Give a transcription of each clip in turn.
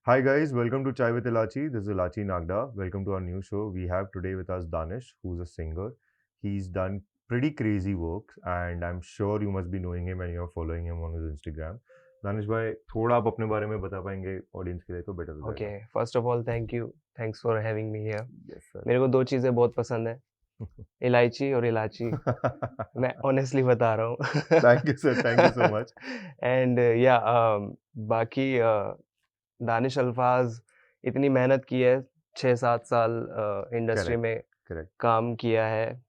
Hi guys, welcome to Chai with Ilachi. This is Ilachi Nagda. Welcome to our new show. We have today with us Danish, who's a singer. He's done pretty crazy work, and I'm sure you must be knowing him and you're following him on his Instagram. Danish भाई थोड़ा आप अपने बारे में बता पाएंगे audience के लिए तो बेटर हो ओके, जाएगा. First of all thank you, thanks for having me here. Yes sir. मेरे को दो चीज़ें बहुत पसंद है, इलायची और इलाची। मैं ऑनेस्टली बता रहा हूँ। Thank you sir. Thank you so much. And या बाकी दानिश अल्फाज इतनी मेहनत की है, 6-7 साल इंडस्ट्री Correct. में Correct. काम किया है।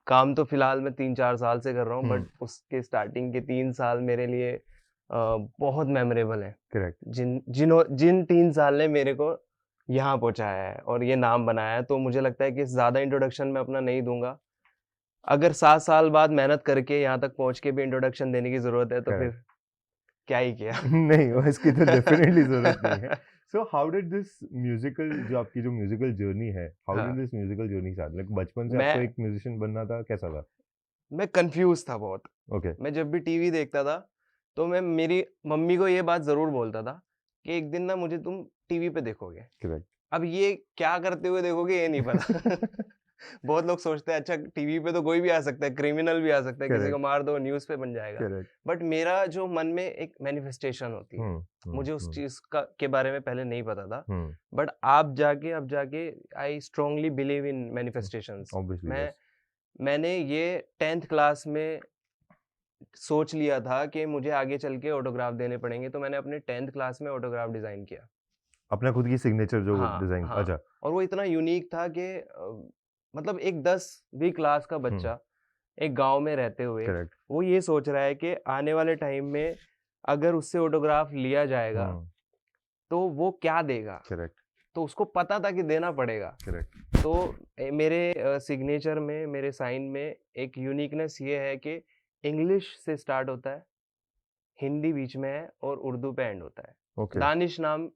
काम तो फिलहाल मैं 3-4 साल से कर रहा हूँ, बट Hmm. उसके स्टार्टिंग के 3 साल मेरे लिए बहुत मेमोरेबल है। Correct. जिन 3 साल ने मेरे को यहाँ पहुँचाया है और ये नाम बनाया है, तो मुझे लगता है कि ज़्यादा इंट्रोडक्शन मैं अपना नहीं दूँगा। अगर 7 साल बाद मेहनत करके यहाँ तक पहुँच के भी इंट्रोडक्शन देने की ज़रूरत है, तो फिर Correct. क्या ही किया। नहीं वो इसकी तो डेफिनेटली जरूरत नहीं है. So how did this musical जो आपकी जो म्यूजिकल जर्नी है, हाउ डिड हाँ, this musical journey start? Like बचपन से आपको मैं एक म्यूजिशियन बनना था, कैसा था? मैं कन्फ्यूज़ था बहुत। ओके. मैं जब भी टीवी देखता था, तो मैं मेरी मम्मी को ये बात ज़रूर बोलता था कि एक दिन ना मुझे तुम टीवी पे देखोगे। करेक्ट. अब ये क्या करते हुए देखोगे ये नहीं पता। बहुत लोग सोचते हैं अच्छा टीवी पे तो कोई भी आ सकता है, क्रिमिनल भी आ सकता है, किसी को करेक्ट. मार दो न्यूज़ पे बन जाएगा। करेक्ट. बट मेरा जो मन में एक मैनिफेस्टेशन होती है, हम्म. हम्म. मुझे उस हम्म. चीज़ का के बारे में पहले नहीं पता था। हम्म. बट अब जाके I strongly believe in manifestations. Obviously yes. मैंने ये 10th क्लास में सोच लिया था कि मुझे आगे चल के ऑटोग्राफ देने पड़ेंगे, तो मैंने अपने 10th क्लास में ऑटोग्राफ डिज़ाइन किया। अपना खुद की सिग्नेचर जो हाँ, डिजाइन. हाँ। अच्छा. और वो इतना यूनिक था कि मतलब एक 10वीं क्लास का हम्म. बच्चा एक गाँव में रहते हुए, करेक्ट. वो ये सोच रहा है कि आने वाले टाइम में अगर उससे ऑटोग्राफ लिया जाएगा, हम्म. तो वो क्या देगा? करेक्ट. तो उसको पता था कि देना पड़ेगा। करेक्ट. तो मेरे सिग्नेचर में, मेरे साइन में एक यूनिकनेस ये है कि इंग्लिश से स्टार्ट होता है, हिंदी बीच में है और उर्दू पे एंड होता है। ओके. दानिश नाम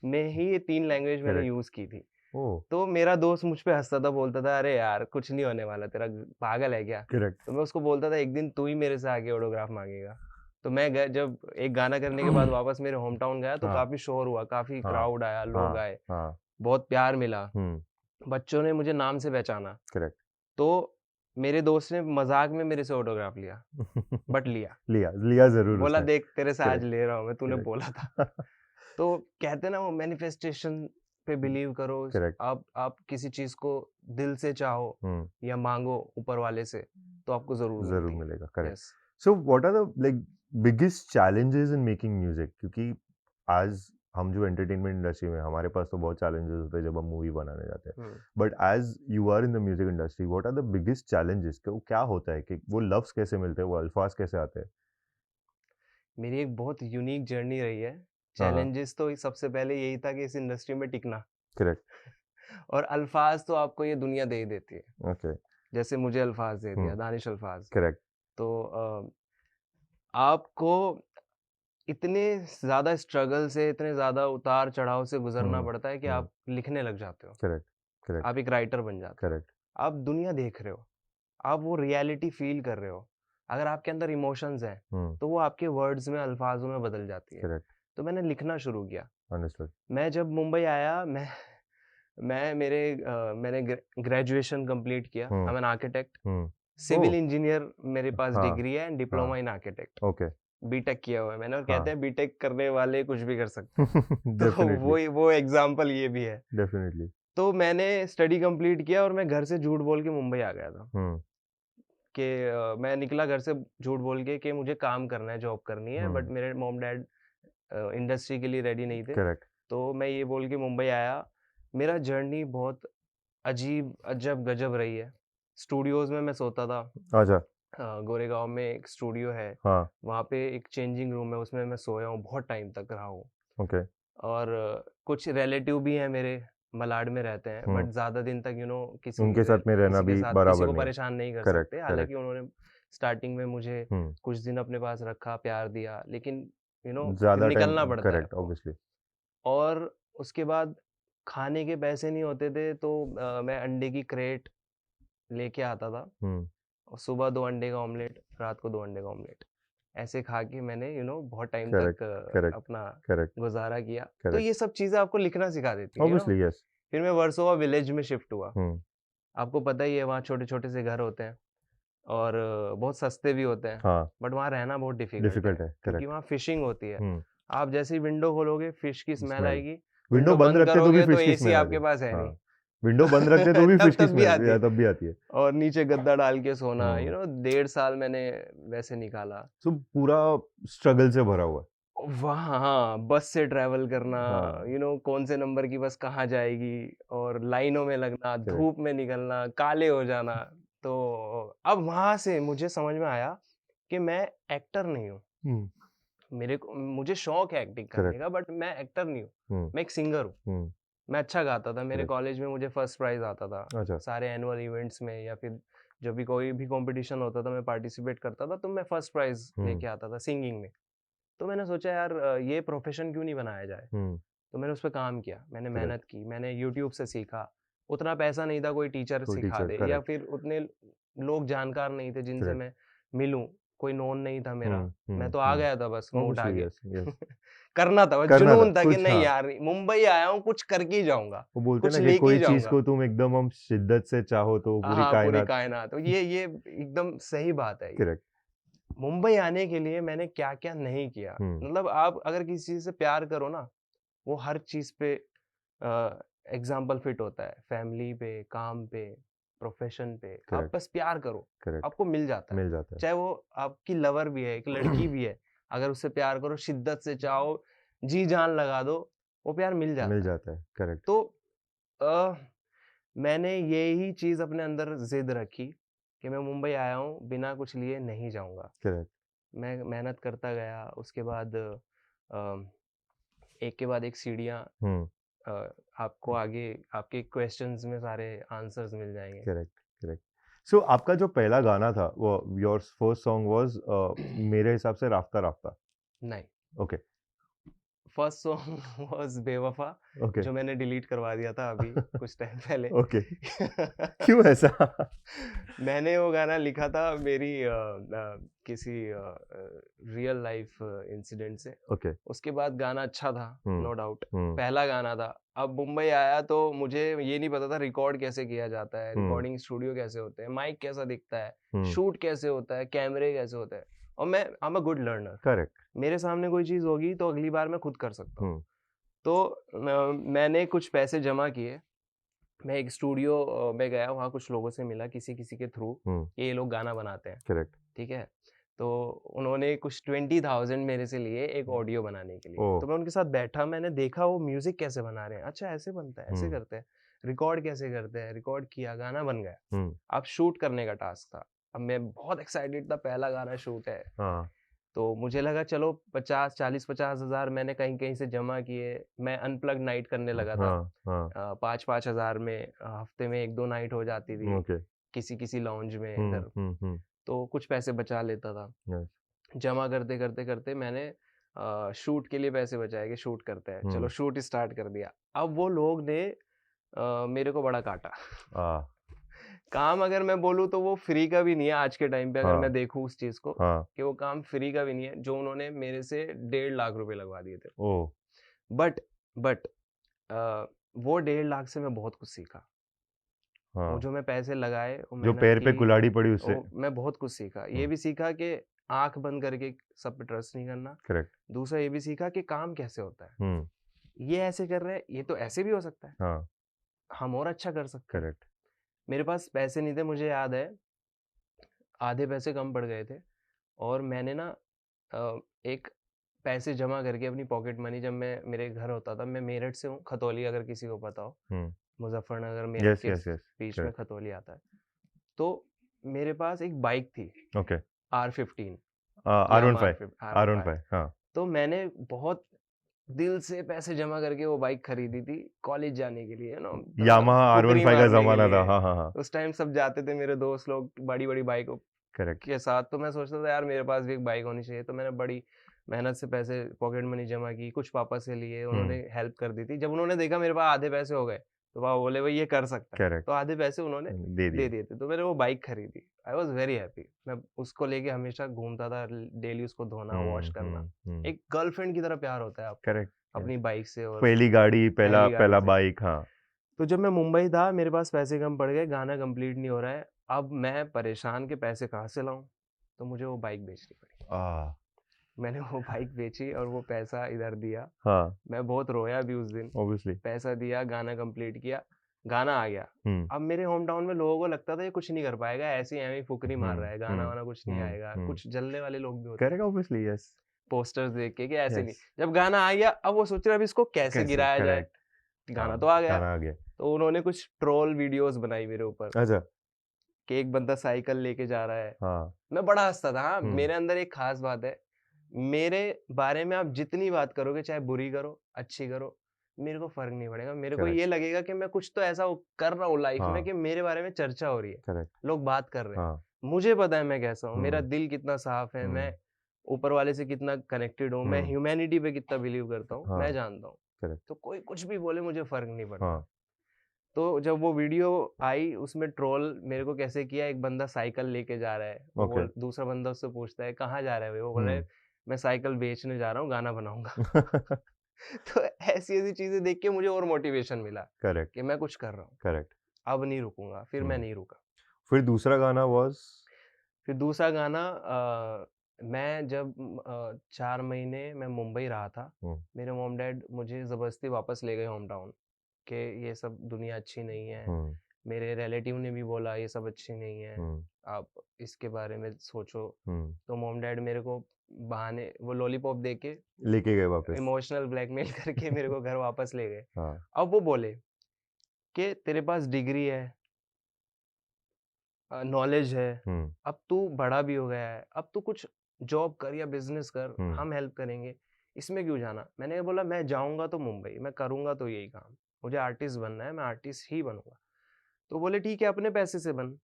में ही ये 3 लैंग्वेज मैंने करेक्ट. यूज़ की थी। ओ. तो मेरा दोस्त मुझ पे हँसता था, बोलता था, "अरे यार, कुछ नहीं होने वाला तेरा, पागल है क्या?" करेक्ट. तो मैं उसको बोलता था, "एक दिन तू ही मेरे से आके ऑटोग्राफ माँगेगा।" तो मैं जब एक गाना करने के बाद वापस मेरे होम टाउन गया, तो हाँ. काफ़ी शोर हुआ, काफ़ी हाँ. क्राउड आया, लोग हाँ. आए, हाँ. बहुत प्यार मिला। हम्म. बच्चों ने मुझे नाम से पहचाना। करेक्ट. तो मेरे दोस्त ने मज़ाक में मेरे से ऑटोग्राफ लिया, बट लिया। लिया लिया जरूर बोला, उसने. "देख, तेरे से आज करेक्ट. ले रहा हूँ मैं, तूने बोला था।" करेक्ट. तो कहते हैं ना वो मैनिफेस्टेशन पे बिलीव करो। करेक्ट. आप किसी चीज़ को दिल से चाहो हम्म. या माँगो ऊपर वाले से, तो आपको ज़रूर ज़रूर मिलती है। मिलेगा. Correct. Yes. So what are the like biggest challenges in making music? क्योंकि आज हम जो एंटरटेनमेंट इंडस्ट्री में, हमारे पास तो बहुत चैलेंजेस होते हैं जब हम मूवी बनाने जाते हैं. हुँ। But as you are in the music industry, what are the biggest challenges? क्या होता है कि वो लफ्ज कैसे मिलते हैं, वो अल्फाज कैसे आते हैं? मेरी एक बहुत यूनिक जर्नी रही है। हाँ हाँ. चैलेंजेस तो सबसे पहले यही था कि इस इंडस्ट्री में टिकना। करेक्ट. और अल्फ़ाज़ तो आपको ये दुनिया दे ही देती है। ओके. जैसे मुझे अल्फ़ाज़ दे हम्म. दिया, दानिश अल्फ़ाज़। करेक्ट. तो आपको इतने ज़्यादा स्ट्रगल से, इतने ज़्यादा उतार-चढ़ाव से गुज़रना हम्म. पड़ता है कि हम्म. आप लिखने लग जाते हो। करेक्ट. करेक्ट. आप एक राइटर बन जाते हो। करेक्ट. आप दुनिया देख रहे हो, आप वो रियलिटी फ़ील कर रहे हो। अगर आपके अंदर इमोशंस हैं, हम्म. तो वो आपके वर्ड्स में, अल्फ़ाज़ों में बदल जाती है। करेक्ट. तो मैंने लिखना शुरू किया। अंडरस्टूड. मैं जब मुंबई आया, मैंने ग्रेजुएशन कंप्लीट किया। I hmm. Am an architect. Hmm. Civil oh. Engineer मेरे पास हाँ. डिग्री है एंड डिप्लोमा हाँ. इन आर्किटेक्ट। ओके. बीटेक किया हुआ है मैंने, और कहते हाँ. हैं बीटेक करने वाले कुछ भी कर सकते हैं। तो डेफिनेटली. वो एग्ज़ाम्पल ये भी है। डेफिनेटली. तो मैंने स्टडी कंप्लीट किया और मैं घर से झूठ बोल के मुंबई आ गया था हम्म. कि मैं निकला घर से झूठ बोल के कि मुझे काम करना है, जॉब करनी है, बट हम्म. मेरे मॉम डैड इंडस्ट्री के लिए रेडी नहीं थे। करेक्ट. तो मैं ये बोल के मुंबई आया। मेरा जर्नी बहुत अजीब, अजब-गजब रही है। स्टूडियोज़ में मैं सोता था। अच्छा. गोरेगाँव में एक स्टूडियो है, हाँ. वहाँ पे एक चेंजिंग रूम है, उसमें मैं सोया हूँ, बहुत टाइम तक रहा हूँ। ओके. और कुछ रिलेटिव भी हैं मेरे, मलाड में रहते हैं, हम्म. बट ज़्यादा दिन तक उनके साथ में रहना किसी के भी साथ किसी बराबर को नहीं है. परेशान नहीं कर करेक्ट. सकते। करेक्ट. हालाँकि उन्होंने स्टार्टिंग में मुझे हम्म. कुछ दिन अपने पास रखा, प्यार दिया, लेकिन फिर ज्यादा टाइम. निकलना पड़ता है करेक्ट. आपको। ऑब्वियसली. और उसके बाद खाने के पैसे नहीं होते थे, तो मैं अंडे की क्रेट लेके आता था, हम्म. और सुबह 2 अंडे का ऑमलेट, रात को 2 अंडे का ऑमलेट। ऐसे खा के मैंने बहुत टाइम करेक्ट, तक करेक्ट, अपना करेक्ट, गुजारा किया। तो करेक्ट। ये सब चीज़ें आपको लिखना सिखा देती है, ऑब्वियसली यस। फिर मैं वर्सोवा विलेज में शिफ्ट हुआ। हुँ, आपको पता ही है वहाँ छोटे-छोटे से घर होते हैं और बहुत सस्ते भी होते हैं, हाँ, बट वहाँ रहना बहुत डिफ़िकल्ट है डिफ़िकल्ट है, क्योंकि करेक्ट। वहाँ फ़िशिंग होती है। हुँ, आप जैसे ही विंडो खोलोगे फ़िश की स्मेल स्मेल। आएगी, विंडो विंडो बंद बंद रखते तो भी करोगे तो फिश की एसी स्मेल आती आपके है। पास है नहीं। हाँ, विंडो बंद रखते तो भी फिश की तब भी स्मेल आती है। तब भी आती है। और नीचे गद्दा डाल के सोना, हुँ, 1.5 साल मैंने वैसे निकाला। सो पूरा स्ट्रगल से भरा हुआ है। वहाँ हाँ, बस से ट्रैवल करना, हाँ, कौन से नंबर की बस कहाँ जाएगी और लाइनों में लगना, करेक्ट। धूप में निकलना, काले हो जाना। तो अब वहाँ से मुझे समझ में आया कि मैं एक्टर नहीं हूँ। हुँ, मुझे शौक है एक्टिंग करने करेक्ट। का, बट मैं एक्टर नहीं हूँ। हुँ, मैं एक सिंगर हूँ। हुँ, मैं अच्छा गाता था, मेरे करेक्ट। कॉलेज में मुझे फर्स्ट प्राइज़ आता था। अच्छा, सारे एनुअल इवेंट्स में या फिर जब भी कोई भी कॉम्पिटिशन होता था, मैं पार्टिसिपेट करता था, तो मैं फर्स्ट प्राइज़ हुँ, लेके आता था सिंगिंग में। तो मैंने सोचा यार ये प्रोफ़ेशन क्यों नहीं बनाया जाए? हुँ, तो मैंने उस पे काम किया, मैंने करेक्ट। मेहनत की, मैंने यूट्यूब से सीखा। उतना पैसा नहीं था कोई टीचर कोई सिखा टीचर, दे या करेक्ट, फिर उतने लोग जानकार नहीं थे जिनसे करेक्ट। मैं मिलूँ, कोई नोन नहीं था मेरा। हुँ, मैं हुँ, तो आ हुँ। गया था बस मुँह उठा ऑब्वियसली के। Yes, yes. करना था, बस करना था, जुनून था कि कुछ नहीं हाँ, यार मुंबई आया हूँ, कुछ करके ही जाऊँगा, वो बोलते हैं कुछ ना कि लेके ही कोई चीज़ जाऊँगा। को तुम एकदम हम शिद्दत से चाहो तो पूरी हाँ, पूरी कायनात कायनात। तो ये एकदम सही बात है ये। करेक्ट। मुंबई आने के लिए मैंने क्या-क्या नहीं किया। हुँ, मतलब आप अगर किसी चीज़ से प्यार करो ना, वो हर चीज़ पे एग्ज़ाम्पल फिट होता है। फैमिली पे, काम पे, प्रोफ़ेशन पे, आप करेक्ट, बस प्यार करो, करेक्ट। आपको मिल जाता है। मिल जाता है। चाहे वो आपकी लवर भी है, एक लड़की भी है, अगर उससे प्यार करो, शिद्दत से चाहो, जी-जान लगा दो, वो प्यार मिल मिल जाता है। जाता है, करेक्ट। तो अ, मैंने यही चीज़ अपने अंदर ज़िद रखी कि मैं मुंबई आया हूँ, बिना कुछ लिए नहीं जाऊँगा। करेक्ट। मैं मेहनत करता गया, उसके बाद एक के बाद एक सीढ़ियाँ हुँ, अ, आपको आगे आपके क्वेश्चंस में सारे आंसर्स मिल जाएँगे। Correct, correct. सो आपका जो पहला गाना था वो योर फर्स्ट सॉन्ग वाज़ मेरे हिसाब से राफ्ता राफ्ता। नहीं, okay, first song was Bewafa okay. जो मैंने डिलीट करवा दिया था अभी कुछ टाइम पहले। ओके, क्यों ऐसा? मैंने वो गाना लिखा था मेरी किसी रियल लाइफ़ इंसिडेंट से। ओके, उसके बाद गाना अच्छा था, हुँ, नो डाउट। हुँ, पहला गाना था। अब मुंबई आया तो मुझे ये नहीं पता था रिकॉर्ड कैसे किया जाता है, हुँ, रिकॉर्डिंग स्टूडियो कैसे होते हैं, माइक कैसा दिखता है, हुँ, शूट कैसे होता है, कैमरे कैसे होते हैं। और मैं I am a good learner. Correct, मेरे सामने कोई चीज़ होगी तो अगली बार मैं खुद कर सकता हूँ। हुँ, तो मैंने कुछ पैसे जमा किए। मैं एक स्टूडियो में गया, वहाँ कुछ लोगों से मिला किसी-किसी के थ्रू, हुँ, ये लोग गाना बनाते हैं, करेक्ट। ठीक है? तो उन्होंने कुछ 20,000 मेरे से लिए एक ऑडियो बनाने के लिए। ओह! तो मैं उनके साथ बैठा, मैंने देखा वो म्यूज़िक कैसे बना रहे हैं। अच्छा ऐसे बनता है, ऐसे हुँ, करते हैं। रिकॉर्ड कैसे करते हैं, रिकॉर्ड किया, गाना बन गया। हुँ, अब शूट करने का टास्क था। अब मैं बहुत एक्साइटेड था, पहला गाना शूट है। हाँ, तो मुझे लगा चलो 50 40-50 हज़ार मैंने कहीं-कहीं से जमा किए। मैं अनप्लग नाइट करने लगा था। हाँ, हाँ, 5-5 हज़ार में हफ्ते में 1-2 नाइट हो जाती थी, ओके, किसी-किसी लाउंज में हुँ, इधर। हुँ, हुँ, तो कुछ पैसे बचा लेता था। यस, जमा करते मैंने शूट के लिए पैसे बचाए कि शूट करते हैं। चलो हुँ, शूट स्टार्ट कर दिया। अब वो लोग ने मेरे को बड़ा काटा। आह, काम अगर मैं बोलूँ तो वो फ्री का भी नहीं है आज के टाइम पे, अगर हाँ, मैं देखूँ उस चीज़ को, हाँ, कि वो काम फ्री का भी नहीं है, जो उन्होंने मेरे से 1.5 लाख रुपए लगवा दिए थे। ओह! बट अ, वो 1.5 लाख से मैं बहुत कुछ सीखा। वो हाँ, जो मैं पैसे लगाए, वो जो मेहनत पैर पे की, कुल्हाड़ी पड़ी उससे वो मैं बहुत कुछ सीखा। ये हुँ, भी सीखा कि आँख बंद करके सब पे ट्रस्ट नहीं करना। करेक्ट, दूसरा ये भी सीखा कि काम कैसे होता है। हुँ, ये ऐसे कर रहे हैं, ये तो ऐसे भी हो सकता है। हाँ, हम और अच्छा कर सकते हैं। करेक्ट, मेरे पास पैसे नहीं थे, मुझे याद है, आधे पैसे कम पड़ गए थे और मैंने ना एक पैसे जमा करके अपनी पॉकेट मनी, जब मैं मेरे घर होता था, मैं मेरठ से हूँ, खतौली अगर किसी को पता हो, हुँ, मुज़फ्फरनगर मेरठ यस, के यस, यस, बीच में करेक्ट, खतौली आता है। तो मेरे पास एक बाइक थी, okay, R15, Yamaha R15, R15। R15 हाँ, तो मैंने बहुत दिल से पैसे जमा करके वो बाइक खरीदी थी कॉलेज जाने के लिए, यामाहा फुकरी R15 का मारने के ज़माना था, लिए। हाँ, हाँ, हाँ, उस टाइम सब जाते थे मेरे दोस्त लोग बड़ी-बड़ी बाइकों करेक्ट, के साथ, तो मैं सोचता था यार मेरे पास भी एक बाइक होनी चाहिए। तो मैंने बड़ी मेहनत से पैसे पॉकेट मनी जमा की, कुछ पापा से लिए, उन्होंने हुँ, हेल्प कर दी थी। जब उन्होंने देखा मेरे पास आधे पैसे हो गए, तो पापा बोले भाई ये कर सकता है, करेक्ट तो आधे पैसे उन्होंने दे दे दिया दिए थे, तो मैंने वो बाइक खरीदी। I was very happy. मैं उसको लेके हमेशा घूमता था, डेली उसको धोना, वॉश करना। एक गर्लफ्रेंड की तरह प्यार होता है आपको करेक्ट अपनी बाइक से और पहली गाड़ी पहला पहली गाड़ी पहला से। बाइक हाँ तो जब मैं मुंबई था, मेरे पास पैसे कम पड़ गए, गाना कंप्लीट नहीं हो रहा है, अब मैं परेशान के पैसे कहाँ से लाऊं, तो मुझे वो बाइक बेचनी पड़ी। आ मैंने वो बाइक बेची और वो पैसा इधर दिया। हाँ मैं बहुत रोया भी उस दिन। ऑब्वियसली पैसा दिया, गाना कंप्लीट किया, गाना आ गया। अब मेरे होम टाउन में लोगों को लगता था ये कुछ नहीं कर पाएगा, ऐसे ही एਵੇਂ फुकरी मार रहा है, गाना वाना कुछ नहीं आएगा। कुछ जलने वाले लोग भी होते हैं करेक्ट ऑब्वियसली यस पोस्टर्स देख के कि ऐसे नहीं। यस जब गाना आ गया, अब वो सोच रहे अब इसको कैसे कैसे गिराया जाए। करेक्ट गाना हाँ तो आ गया, गाना आ गया तो उन्होंने कुछ ट्रोल वीडियोस बनाई मेरे ऊपर अच्छा कि एक बंदा साइकिल लेके जा रहा है। हाँ मैं बड़ा हंसता था। हाँ, हम्म, मेरे अंदर एक खास बात है, मेरे बारे में आप जितनी बात करोगे, चाहे बुरी करो अच्छी करो, मेरे को फर्क नहीं पड़ेगा। मेरे को करेक्ट ये लगेगा कि मैं कुछ तो ऐसा कर रहा हूँ लाइफ में हाँ कि मेरे बारे में चर्चा हो रही है, करेक्ट लोग बात कर रहे हैं। हाँ मुझे पता है मैं कैसा हूँ, मेरा हम्म दिल कितना साफ है, मैं हम्म ऊपर वाले से कितना कनेक्टेड हूँ, मैं हम्म ह्यूमैनिटी पे कितना बिलीव करता हूँ, मैं हाँ जानता हूँ। करेक्ट तो कोई कुछ भी बोले मुझे फर्क नहीं पड़ता। हाँ तो जब वो वीडियो आई, उसमें ट्रोल मेरे को कैसे किया, एक बंदा साइकिल लेके जा रहा है, वो ओके दूसरा बंदा उससे पूछता है कहाँ जा रहा है भाई, वो बोल रहा है मैं साइकिल बेचने जा रहा हूँ, गाना बनाऊंगा। तो ऐसी ऐसी चीजें देख के मुझे और मोटिवेशन मिला करेक्ट कि मैं कुछ कर रहा हूँ, करेक्ट अब नहीं रुकूंगा। फिर मैं नहीं रुका। फिर दूसरा गाना वाज फिर दूसरा गाना मैं जब 4 महीने मैं मुंबई रहा था, मेरे मॉम डैड मुझे ज़बरदस्ती वापस ले गए होम टाउन कि ये सब दुनिया अच्छी नहीं है। मेरे रिलेटिव ने भी बोला ये सब अच्छी नहीं है, आप इसके बारे में सोचो। तो मॉम डैड मेरे को बहाने वो लॉलीपॉप दे के लेके गए वापस इमोशनल ब्लैकमेल करके मेरे को घर वापस ले गए। हाँ अब वो बोले कि तेरे पास डिग्री है, नॉलेज है, अब तू बड़ा भी हो गया है, अब तू कुछ जॉब कर या बिजनेस कर, हम हेल्प करेंगे, इसमें क्यों जाना। मैंने बोला मैं जाऊंगा तो मुंबई, मैं करूंगा तो यही काम, मुझे आर्टिस्ट बनना है, मैं आर्टिस्ट ही बनूंगा। तो बोले ठीक है अपने पैसे से बन,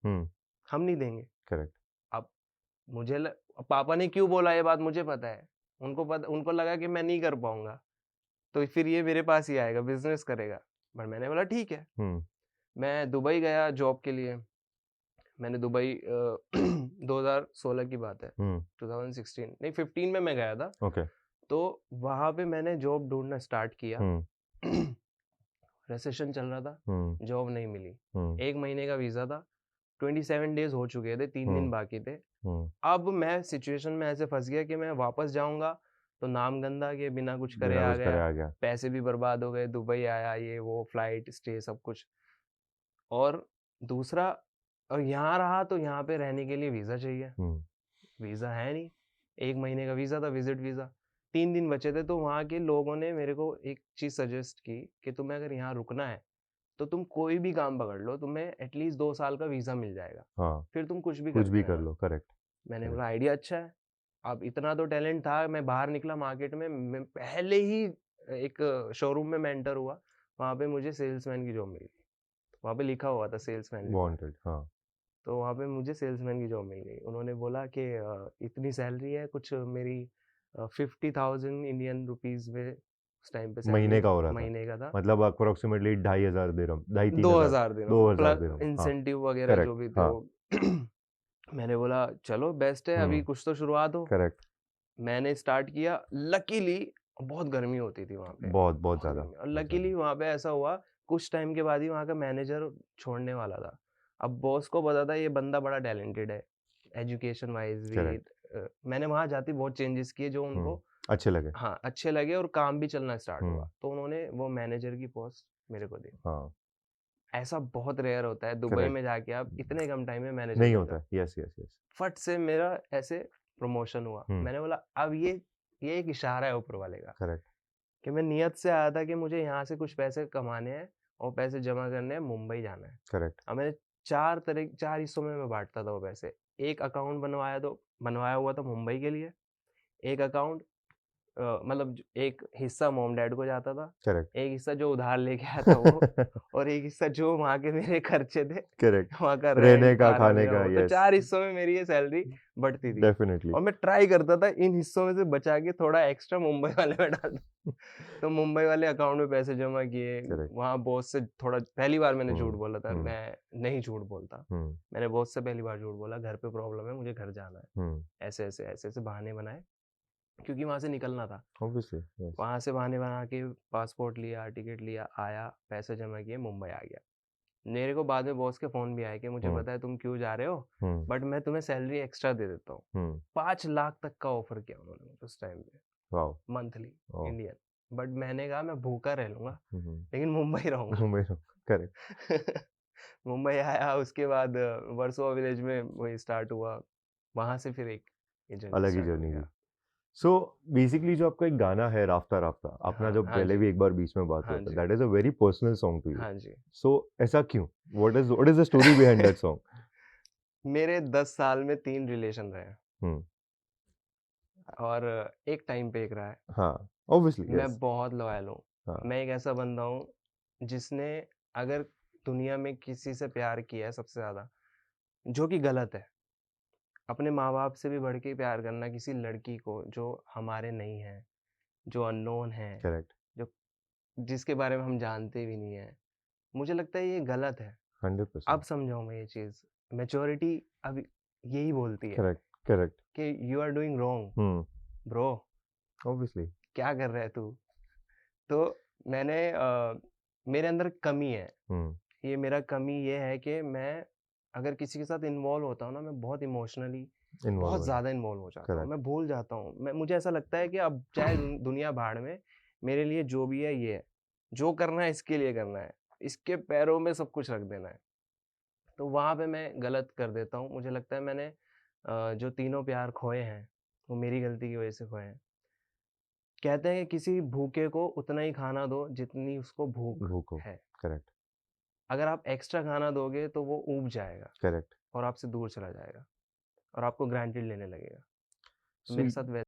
हम नहीं देंगे। करेक्ट अब पापा ने क्यों बोला ये बात मुझे पता है, उनको लगा कि मैं नहीं कर पाऊंगा, तो फिर ये मेरे पास ही आएगा, बिजनेस करेगा। बट मैंने बोला ठीक है। मैं दुबई गया जॉब के लिए। मैंने दुबई 2016 की बात है, 2016 नहीं 15 में मैं गया था। ओके तो वहां पे मैंने जॉब ढूंढना स्टार्ट किया। रेसेशन चल रहा था, जॉब नहीं मिली। 1 महीने का वीजा था, 27 डेज हो चुके थे, 3 दिन बाकी थे। अब मैं सिचुएशन में ऐसे फंस गया कि मैं वापस जाऊंगा तो नाम गंदा के बिना कुछ करे बिना आ कुछ करे गया, आ गया पैसे भी बर्बाद हो गए, दुबई आया, ये वो फ्लाइट स्टे सब कुछ। और दूसरा, और यहाँ रहा तो यहाँ पे रहने के लिए वीजा चाहिए, वीजा है नहीं। 1 महीने का वीजा था, विजिट वीजा। 3 दिन बचे थे, तो वहाँ के लोगों ने मेरे को एक चीज सजेस्ट की कि तुम्हें अगर यहाँ रुकना है तो तुम कोई भी काम पकड़ लो, तुम्हें एटलीस्ट 2 साल का वीजा मिल जाएगा, हाँ फिर तुम कुछ भी कुछ भी करते कर रहना। लो करेक्ट मैंने बोला आइडिया अच्छा है। अब इतना तो टैलेंट था, मैं बाहर निकला मार्केट में, मैं पहले ही एक शोरूम में मेंटर हुआ, वहाँ पे मुझे सेल्समैन की जॉब मिल गई। वहाँ पे लिखा हुआ था सेल्समैन लिखा है, वांटेड हाँ तो वहाँ पे मुझे सेल्समैन की जॉब मिल गई। उन्होंने बोला कि इतनी सैलरी है, कुछ मेरी 50,000 इंडियन रुपीज में उस टाइम पे महीने सैलरी का हो रहा था महीने का था। मतलब अप्रोक्सीमेटली 2,500 दिरहम 2,500 2,000 दिनों 2,000 प्लस दिरहम हाँ इंसेंटिव वगैरह जो करेक्ट भी थे हाँ वो। मैंने बोला चलो बेस्ट है, अभी कुछ तो शुरुआत हो। करेक्ट मैंने स्टार्ट किया। लकीली बहुत गर्मी होती थी वहाँ पे, बहुत बहुत बहुत ज्यादा गर्मी। और लकीली वहाँ पे ऐसा हुआ, कुछ टाइम के बाद ही वहाँ का मैनेजर छोड़ने वाला था। अब बॉस को पता था ये बंदा बड़ा टैलेंटेड है, एजुकेशन वाइज भी। करेक्ट मैंने वहाँ जाते बहुत चेंजेस किए जो उनको अच्छे लगे हाँ अच्छे लगे, और काम भी चलना स्टार्ट हुआ, हम्म तो उन्होंने वो मैनेजर की पोस्ट मेरे को दी। हाँ ऐसा बहुत रेयर होता है दुबई करेक्ट में जाके आप इतने कम टाइम में मैनेजर नहीं बन होता जाओ। है यस यस यस फट से मेरा ऐसे प्रमोशन हुआ। मैंने बोला अब ये एक इशारा है ऊपर वाले का, करेक्ट कि मैं नियत से आया था कि मुझे यहाँ से कुछ पैसे कमाने हैं और पैसे जमा करने हैं, मुंबई जाना है। करेक्ट अब मैंने 4 हिस्सों में मैं बांटता था वो पैसे। एक अकाउंट बनवाया हुआ था मुंबई के लिए, एक अकाउंट मतलब एक हिस्सा मॉम डैड को जाता था, करेक्ट एक हिस्सा जो उधार लेके आया था वो, और एक हिस्सा जो वहाँ के मेरे खर्चे थे, करेक्ट वहाँ का रहने रेंट, का खाना खाने पीना, का वो तो यस 4 हिस्सों में मेरी ये सैलरी बँटती थी। डेफिनेटली और मैं ट्राई करता था इन हिस्सों में से बचा के थोड़ा एक्स्ट्रा मुंबई वाले में डाल दूँ। तो मुंबई वाले अकाउंट में पैसे जमा किए, करेक्ट वहाँ बॉस से थोड़ा पहली बार मैंने झूठ हम्म बोला था, हम्म मैं नहीं झूठ बोलता। हम्म मैंने बॉस से पहली बार झूठ बोला, घर पे प्रॉब्लम है, मुझे घर जाना है। हम्म ऐसे-ऐसे बहाने बनाए, क्योंकि वहाँ से निकलना था। ऑब्वियसली यस वहाँ से बहाने बना के पासपोर्ट लिया, टिकट लिया, आया, पैसे जमा किए, मुंबई आ गया। मेरे को बाद में बॉस के फ़ोन भी आए कि मुझे हम्म पता है तुम क्यों जा रहे हो, हम्म बट मैं तुम्हें सैलरी एक्स्ट्रा दे देता हूँ। हम्म 5 लाख तक का ऑफ़र किया उन्होंने मुझे उस टाइम पे, wow monthly oh Indian. But मैंने कहा मैं भूखा रह लूँगा, हम्म लेकिन मुंबई रहूँगा। मुंबई करेक्ट मुंबई आया, उसके बाद वर्सोवा विलेज में वही स्टार्ट हुआ। वहाँ से फिर एक ये जर्नी अलग ही स्टार्ट हो जर्नी थी गया। सो बेसिकली जो आपका एक गाना है राफ्ता राफ्ता अपना हाँ, जो हाँ पहले जी। भी एक बार बीच में बात हाँ हुआ था जी। That is a very personal song to you हाँ जी। सो ऐसा क्यों what is the story behind that song मेरे 10 साल में 3 रिलेशन रहे हैं, हम्म और एक टाइम पे एक रहा है। हाँ ऑब्वियसली मैं यस बहुत लॉयल हूँ। हाँ मैं एक ऐसा बंदा हूँ जिसने, अगर दुनिया में किसी से प्यार किया है सबसे ज़्यादा, जो कि गलत है, अपने माँ-बाप से भी बढ़ के प्यार करना किसी लड़की को जो हमारे नहीं है, जो अननोन है, करेक्ट जो जिसके बारे में हम जानते भी नहीं हैं, मुझे लगता है ये गलत है। अब 100% समझा हूँ मैं ये चीज़। मैच्योरिटी अब यही बोलती है करेक्ट करेक्ट कि you are doing wrong hmm bro, obviously क्या कर रहा है तू? तो मैंने मेरे अंदर कमी है। हम्म ये मेरा कमी ये है कि मैं अगर किसी के साथ इन्वॉल्व होता हूँ ना, मैं बहुत इमोशनली इन्वॉल्व बहुत हो ज़्यादा इन्वॉल्व हो जाता हूँ। करेक्ट मैं भूल जाता हूँ। मुझे ऐसा लगता है कि अब चाहे दुनिया भाड़ में, मेरे लिए जो भी है ये है। जो करना है इसके लिए करना है। इसके पैरों में सब कुछ रख देना है। तो वहाँ पे मैं गलत कर देता हूँ। मुझे लगता है मैंने जो तीनों प्यार खोए हैं, वो मेरी गलती की वज़ह से खोए हैं। कहते हैं कि किसी भूखे को उतना ही खाना दो जितनी उसको भूख भूखो है। करेक्ट अगर आप एक्स्ट्रा खाना दोगे तो वो ऊब जाएगा करेक्ट और आपसे दूर चला जाएगा और आपको ग्रांटेड लेने लगेगा। तो सो मेरे साथ वैसा,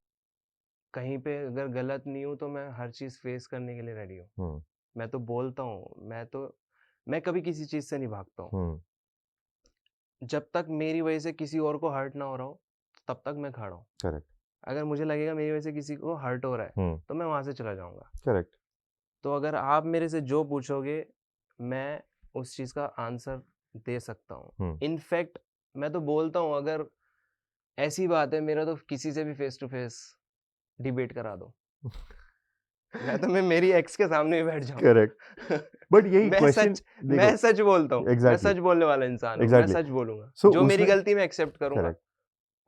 कहीं पे अगर गलत नहीं हूँ तो मैं हर चीज़ फेस करने के लिए रेडी हूँ। हम्म मैं तो बोलता हूँ, मैं कभी किसी चीज़ से नहीं भागता हूँ। हम्म जब तक मेरी वज़ह से किसी और को हर्ट ना हो रहा हो, तब तक मैं खड़ा हूँ। करेक्ट अगर मुझे लगेगा मेरी वज़ह से किसी को हर्ट हो रहा है, हम्म तो मैं वहाँ से चला जाऊँगा। करेक्ट तो अगर आप मेरे से जो पूछोगे, मैं उस चीज़ का आंसर दे सकता हूँ। हम्म इनफैक्ट मैं तो बोलता हूँ, अगर ऐसी बात है, मेरा तो किसी से भी फेस टू फेस डिबेट करा दो। मैं मेरी एक्स के सामने ही बैठ करेक्ट जाऊँ। बट यही क्वेश्चन देखो मैं सच बोलता हूँ। मैं एग्जैक्टली सच बोलने वाला इंसान हूँ। मैं एग्जैक्टली सच बोलूँगा। सो जो मेरी उसमें गलती मैं एक्सेप्ट करूँगा, करेक्ट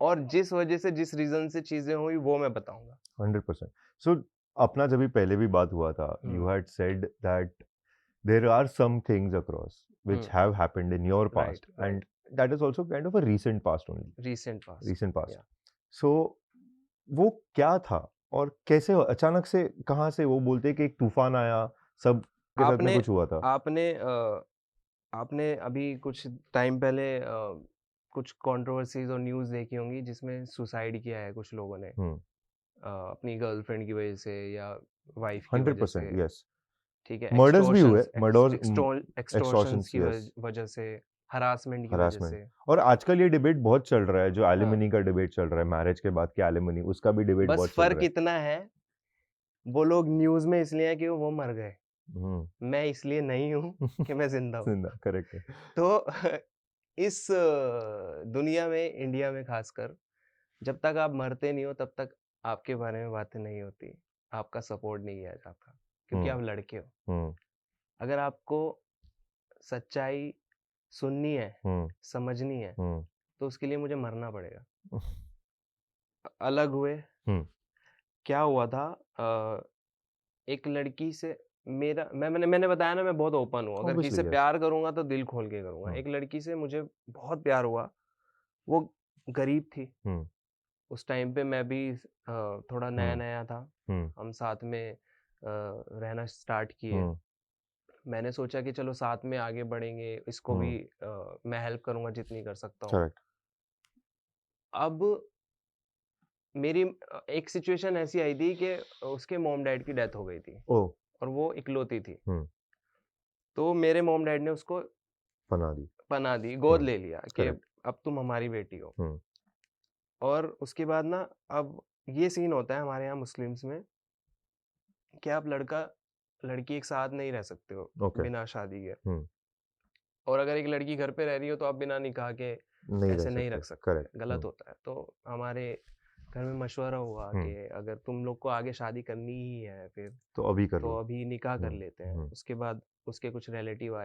और जिस वज़ह से, जिस रीज़न से चीज़ें हुई, वो मैं बताऊँगा। 100% सो अपना जब भी पहले भी बात हुआ था you hmm, had said that there are some things across which hmm, have happened in your past right, right. and that is also kind of a recent past only recent past, recent past या। so वो क्या था और कैसे अचानक से कहाँ से वो बोलते कि एक तूफान आया सब के साथ में आपने कुछ हुआ था आपने आपने अभी कुछ टाइम पहले कुछ कंट्रोवर्सीज़ और न्यूज़ देखी होंगी जिसमें सुसाइड किया है कुछ लोगों ने, हम्म अपनी गर्लफ्रेंड की वज़ह से या वाइफ़ की वज़ह से। 100% yes ठीक है, मर्डर्स भी हुए मर्डर्स एक्सटॉर्शंस एक्सटॉर्शंस की यस वजह से, हरासमेंट की वजह हरासमेंट से। और आजकल ये डिबेट बहुत चल रहा है जो हाँ, एलिमनी का डिबेट चल रहा है मैरिज के बाद की एलिमनी उसका भी डिबेट बस बहुत चल फ़र्क रहा इतना है, वो लोग न्यूज़ में इसलिए हैं कि वो मर गए। है मैं इसलिए नहीं हूँ कि मैं ज़िंदा हूँ। जिंदा करेक्ट है तो इस दुनिया में, इंडिया में ख़ासकर, जब तक आप मरते नहीं हो तब तक आपके बारे में बातें नहीं होती। आपका सपोर्ट नहीं किया जाता, क्योंकि हम्म आप लड़के हो। हम्म अगर आपको सच्चाई सुननी है, हम्म समझनी है, हम्म तो उसके लिए मुझे मरना पड़ेगा। अलग हुए, हम्म क्या हुआ था, एक लड़की से मेरा मैंने बताया ना, मैं बहुत ओपन हूँ। अगर किसी ऑब्वियसली से यस प्यार करूँगा तो दिल खोल के करूँगा। हम्म एक लड़की से मुझे बहुत प्यार हुआ, वो गरीब थी। हम्म उस टाइम पे मैं भी थोड़ा हम्म नया-नया था। हम्म हम साथ में रहना स्टार्ट किए। हम्म मैंने सोचा कि चलो साथ में आगे बढ़ेंगे, इसको भी हम्म मैं हेल्प करूँगा जितनी कर सकता हूँ। करेक्ट अब मेरी एक सिचुएशन ऐसी आई थी कि उसके मॉम डैड की डेथ हो गई थी ओह! और वो इकलौती थी। हुँ, तो मेरे मॉम डैड ने उसको पनाह दी। पनाह दी, गोद हुँ, ले लिया कि करेक्ट। अब तुम हमारी बेटी हो। हुँ, और उसके बाद ना अब ये सीन होता है हमारे यहाँ मुस्लिम्स में कि आप लड़की एक साथ नहीं रह सकते हो ओके। बिना शादी के। हुँ, और अगर एक लड़की घर पे रह रही हो तो आप बिना निकाह के नहीं रह ऐसे नहीं सकते। रख सकते, करेक्ट। गलत हुँ, होता है। तो हमारे घर में मशवरा हुआ हुँ, कि अगर तुम लोग को आगे शादी करनी ही है फिर तो अभी कर तो लो। अभी निकाह कर हुँ, लेते हैं। हुँ, उसके बाद उसके कुछ रिलेटिव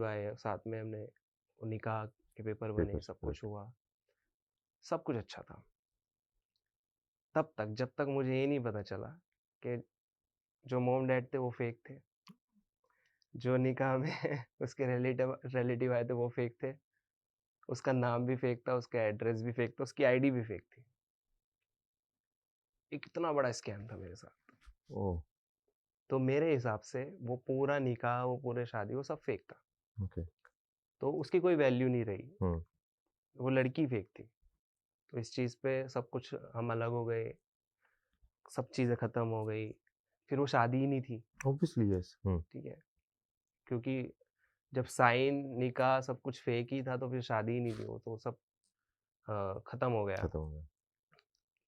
आए साथ में, हमने निकाह के पेपर बने, पेपर्स सब कुछ करेक्ट। हुआ, सब कुछ अच्छा था। तब तक जब तक मुझे ये नहीं पता चला कि जो मॉम डैड थे वो फेक थे, जो निकाह में उसके रिलेटिव आए थे वो फेक थे, उसका नाम भी फेक था, उसका एड्रेस भी फेक था, उसकी आईडी भी फेक थी। एक इतना बड़ा स्कैम था मेरे साथ। ओह! तो मेरे हिसाब से वो पूरा निकाह, वो पूरे शादी, वो सब फेक था। ओके। तो उसकी कोई वैल्यू नहीं रही, हुँ, वो लड़की फेक थी। तो इस चीज़ पे सब कुछ हम अलग हो गए, सब चीज़ें ख़त्म हो गई। फिर वो शादी ही नहीं थी, ऑब्वियसली यस। हुँ, ठीक है? क्योंकि जब साइन, निकाह सब कुछ फेक ही था तो फिर शादी ही नहीं थी, वो तो सब ख़त्म हो गया। खत्म हो गया।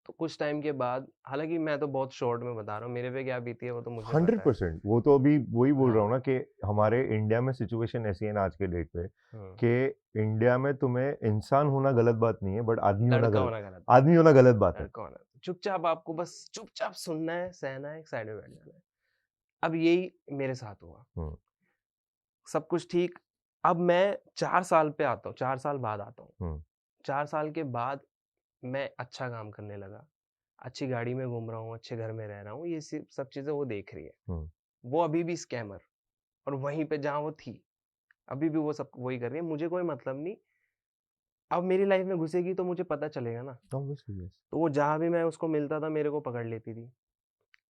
तो कुछ टाइम के बाद, हालाँकि मैं तो बहुत शॉर्ट में बता रहा हूँ, मेरे पे क्या बीती है वो तो मुझे पता है। 100% वो तो अभी वही बोल रहा हाँ, हूँ ना कि हमारे इंडिया में सिचुएशन ऐसी है ना आज के डेट पे हाँ। कि इंडिया में तुम्हें इंसान होना गलत बात नहीं है बट लड़का होना गलत बात आदमी होना गलत बात है, है। लड़का होना। चुपचाप आपको बस चुपचाप सुनना है, सहना है, एक साइड में बैठ जाना है। अब यही मेरे साथ हुआ। हुँ, सब कुछ ठीक। अब मैं 4 साल पे आता हूँ, 4 साल बाद आता हूँ। हुँ, 4 साल के बाद मैं अच्छा काम करने लगा, अच्छी गाड़ी में घूम रहा हूँ, अच्छे घर में रह रहा हूँ, ये सब चीज़ें वो देख रही है। हुँ, वो अभी भी स्कैमर, और वहीं पे जहाँ वो थी, अभी भी वो सब वही कर रही है, मुझे कोई मतलब नहीं। अब मेरी लाइफ में घुसेगी तो मुझे पता चलेगा ना। Obviously yes. तो वो जहाँ भी मैं उसको मिलता था मेरे को पकड़ लेती थी।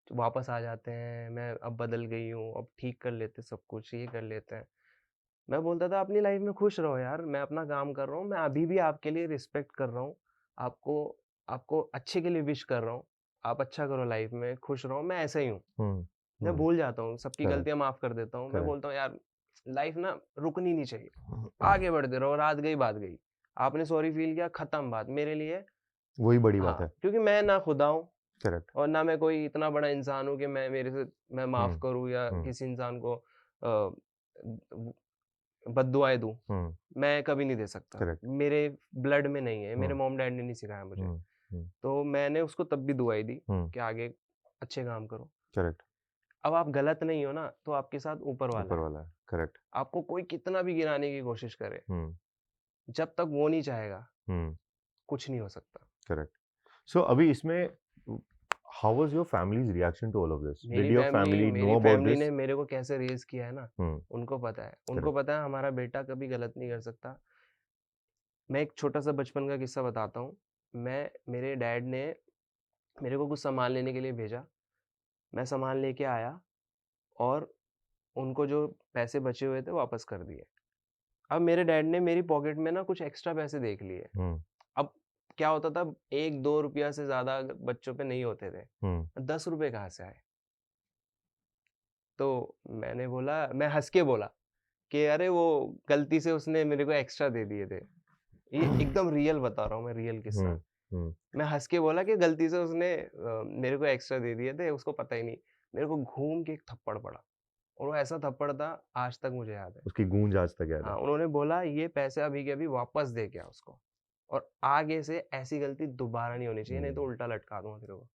तो वापस आ जाते हैं, मैं अब बदल गई हूँ, अब ठीक कर लेते सब कुछ, ये कर लेते हैं। मैं बोलता था अपनी लाइफ में खुश रहो यार, मैं अपना काम कर रहा हूँ, मैं अभी भी आपके लिए रिस्पेक्ट कर रहा हूँ, आपको आपको अच्छे के लिए विश कर रहा हूँ, आप अच्छा करो लाइफ में, खुश रहो, मैं ऐसा ही हूँ। हुँ, मैं हुँ, भूल जाता हूँ, सबकी करेक्ट, गलतियाँ माफ़ कर देता हूँ। मैं करेक्ट। बोलता हूँ यार लाइफ ना रुकनी नहीं चाहिए, आगे बढ़ते रहो, रात गई बात गई। आपने सॉरी फ़ील किया, खत्म बात मेरे लिए। वही बड़ी बात हाँ, है। क्योंकि मैं ना खुदा हूँ करेक्ट। और ना मैं कोई इतना बड़ा इंसान हूँ कि मैं माफ़ हुँ, करूँ या हुँ, किसी इंसान को बद्दुआएँ दूँ। हुँ, मैं कभी नहीं दे सकता। करेक्ट। मेरे ब्लड में नहीं है, मेरे हुँ, मॉम-डैड ने नहीं सिखाया मुझे। हुँ, हुँ, तो मैंने उसको तब भी दुआई दी हुँ, कि आगे अच्छे काम करो। करेक्ट। अब आप गलत नहीं हो ना, तो आपके साथ ऊपर वाला ऊपर है। वाला है। करेक्ट। आपको कोई कितना भी गिराने की कोशिश करे, हुँ, जब तक वो नहीं चाहेगा, हुँ, कुछ नहीं हो सकता। करेक्ट। सो अभी इसमें how was your family's reaction to all of this? Did your family मेरी नो अबाउट फैमिली दिस? ने मेरे को कैसे रेज़ किया है ना, हुँ, उनको पता है। उनको करेक्ट। पता है हमारा बेटा कभी गलत नहीं कर सकता। मैं एक छोटा-सा बचपन का किस्सा बताता हूँ। मेरे डैड ने मेरे को कुछ सामान लेने के लिए भेजा। मैं सामान लेके आया और उनको जो पैसे बचे हुए थे वापस कर दिए। अब मेरे डैड ने मेरी पॉकेट में ना कुछ एक्स्ट्रा पैसे देख लिए। हुँ, अब क्या होता था, 1-2 रुपया से ज़्यादा बच्चों पे नहीं होते थे। हुँ, 10 रुपए कहाँ से आए? तो मैं हँस के बोला कि अरे वो गलती से उसने मेरे को एक्स्ट्रा दे दिए थे। ये एकदम रियल बता रहा हूँ मैं, रियल किस्सा। हुँ, हुँ, मैं हँस के बोला कि गलती से उसने मेरे को एक्स्ट्रा दे दिए थे, उसको पता ही नहीं। मेरे को घूम के एक थप्पड़ पड़ा और वो ऐसा थप्पड़ था, आज तक मुझे याद है। उसकी गूंज आज तक याद हाँ, है। उन्होंने बोला ये पैसे अभी के अभी वापस दे के आ उसको, और आगे से ऐसी गलती दोबारा नहीं होनी चाहिए, नहीं तो हुँ, उल्टा लटका दूँगा तेरे को।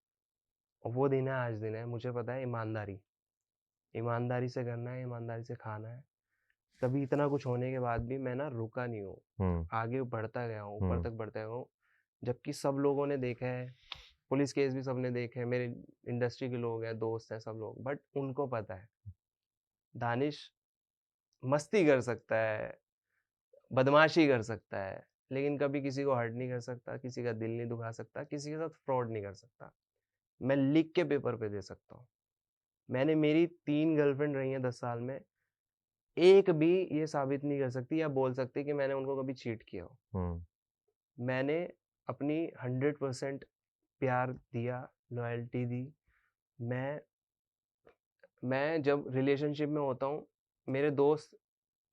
और वो दिन है आज दिन है, मुझे पता है ईमानदारी। ईमानदारी से करना है, ईमानदारी से खाना है। कभी इतना कुछ होने के बाद भी मैं ना रुका नहीं हूँ। हुँ, आगे बढ़ता गया हूँ, ऊपर हुँ, तक बढ़ता गया हूँ। जबकि सब लोगों ने देखा है, पुलिस केस भी सबने देखे हैं, मेरे इंडस्ट्री के लोग हैं, दोस्त हैं सब लोग, बट उनको पता है, दानिश मस्ती कर सकता है, बदमाशी कर सकता है, लेकिन कभी किसी को हर्ट नहीं कर सकता, किसी का दिल नहीं दुखा सकता, किसी के साथ फ्रॉड नहीं कर सकता। मैं लिख के पेपर पे दे सकता हूँ। मेरी 3 गर्लफ्रेंड रही हैं 10 साल में, एक भी ये साबित नहीं कर सकती या बोल सकती कि मैंने उनको कभी चीट किया हो। हुँ, मैंने अपनी 100% प्यार दिया, लॉयल्टी दी। मैं मैं जब रिलेशनशिप में होता हूँ, मेरे दोस्त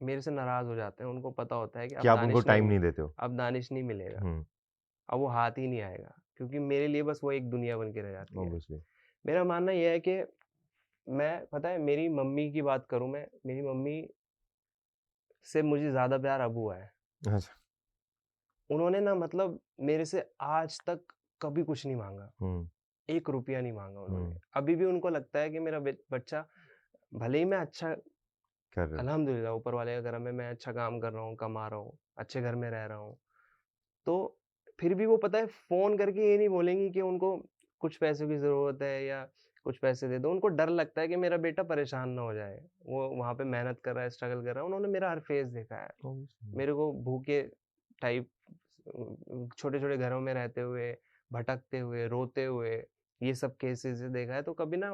मेरे से नाराज़ हो जाते हैं, उनको पता होता है कि कि अब आप उनको टाइम नहीं देते हो। दानिश नहीं मिलेगा, हुँ, अब वो हाथ ही नहीं आएगा, क्योंकि मेरे लिए बस वो एक दुनिया बन के रह जाती है। ऑब्वियसली। मेरा मानना ये है कि मैं पता है मेरी मम्मी की बात करूँ मैं, मेरी मम्मी से मुझे ज़्यादा प्यार अब हुआ है। अच्छा। उन्होंने ना मतलब मेरे से आज तक कभी कुछ नहीं माँगा, हुँ, 1 रुपया नहीं माँगा उन्होंने। हुँ, अभी भी उनको लगता है कि मेरा बच्चा भले ही मैं अच्छा कर रहे हो। अल्हम्दुलिल्लाह ऊपर वाले का करम है, मैं अच्छा काम कर रहा हूँ, कमा रहा हूँ, अच्छे घर में रह रहा हूँ। तो फिर भी वो पता है फ़ोन करके ये नहीं बोलेंगी कि उनको कुछ पैसों की ज़रूरत है या कुछ पैसे दे दो। उनको डर लगता है कि मेरा बेटा परेशान ना हो जाए। वो वहाँ पे मेहनत कर रहा है, स्ट्रगल कर रहा है। उन्होंने मेरा हर फ़ेज़ देखा है। ऑब्वियसली। मेरे को भूखे टाइप छोटे-छोटे घरों में रहते हुए, भटकते हुए, रोते हुए, ये सब केसेज़ देखा है। तो कभी ना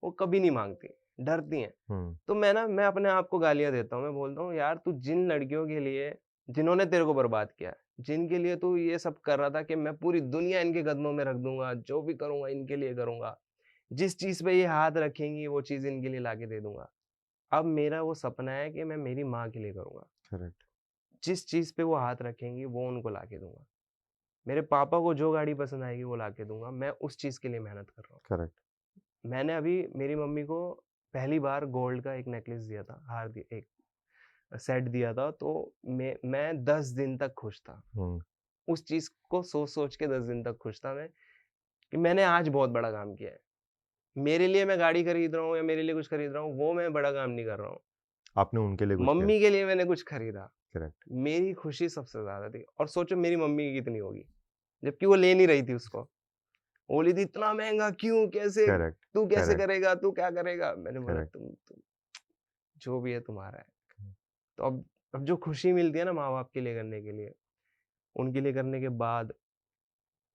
वो कभी नहीं माँगती, डरती हैं। हुँ, तो मैं अपने आप को गालियाँ देता हूँ। मैं बोलता हूँ यार तू जिन लड़कियों के लिए जिन्होंने तेरे को बर्बाद किया है, जिनके लिए तू ये सब कर रहा था कि मैं पूरी दुनिया इनके कदमों में रख दूँगा, जो भी करूँगा इनके लिए करूँगा। जिस चीज़ पे ये हाथ रखेंगी वो चीज़ इनके लिए लाके दे दूँगा। अब मेरा वो सपना है कि मैं मेरी माँ के लिए करूँगा। करेक्ट, जिस चीज़ पे वो हाथ रखेंगी वो उनको लाके दूँगा। मेरे पापा को जो गाड़ी पसंद आएगी वो लाके दूँगा। मैं उस चीज़ के लिए मेहनत कर रहा हूँ। करेक्ट। मैंने अभी मेरी मम्मी को पहली बार गोल्ड का एक नेकलेस दिया था, हार दि एक सेट दिया था, तो मैं 10 दिन तक खुश था। हुँ, उस चीज़ को सोच-सोच के 10 दिन तक खुश था मैं, कि मैंने आज बहुत बड़ा काम किया है। मेरे लिए मैं गाड़ी खरीद रहा हूँ या मेरे लिए कुछ खरीद रहा हूँ, वो मैं बड़ा काम नहीं कर रहा हूँ। आपने उनके लिए कुछ किया। मम्मी के लिए मैंने कुछ खरीदा, करेक्ट, मेरी खुशी सबसे ज़्यादा थी और सोचो मेरी मम्मी की कितनी होगी, जबकि वो ले नहीं रही थी उसको। वो बोली थी, "इतना महँगा क्यों? कैसे? करेक्ट, तू कैसे करेक्ट, करेगा? तू क्या करेगा?" मैंने बोला, करेक्ट। तुम जो भी है तुम्हारा है।" तो अब जो खुशी मिलती है ना माँ-बाप के लिए करने के लिए, उनके लिए करने के बाद,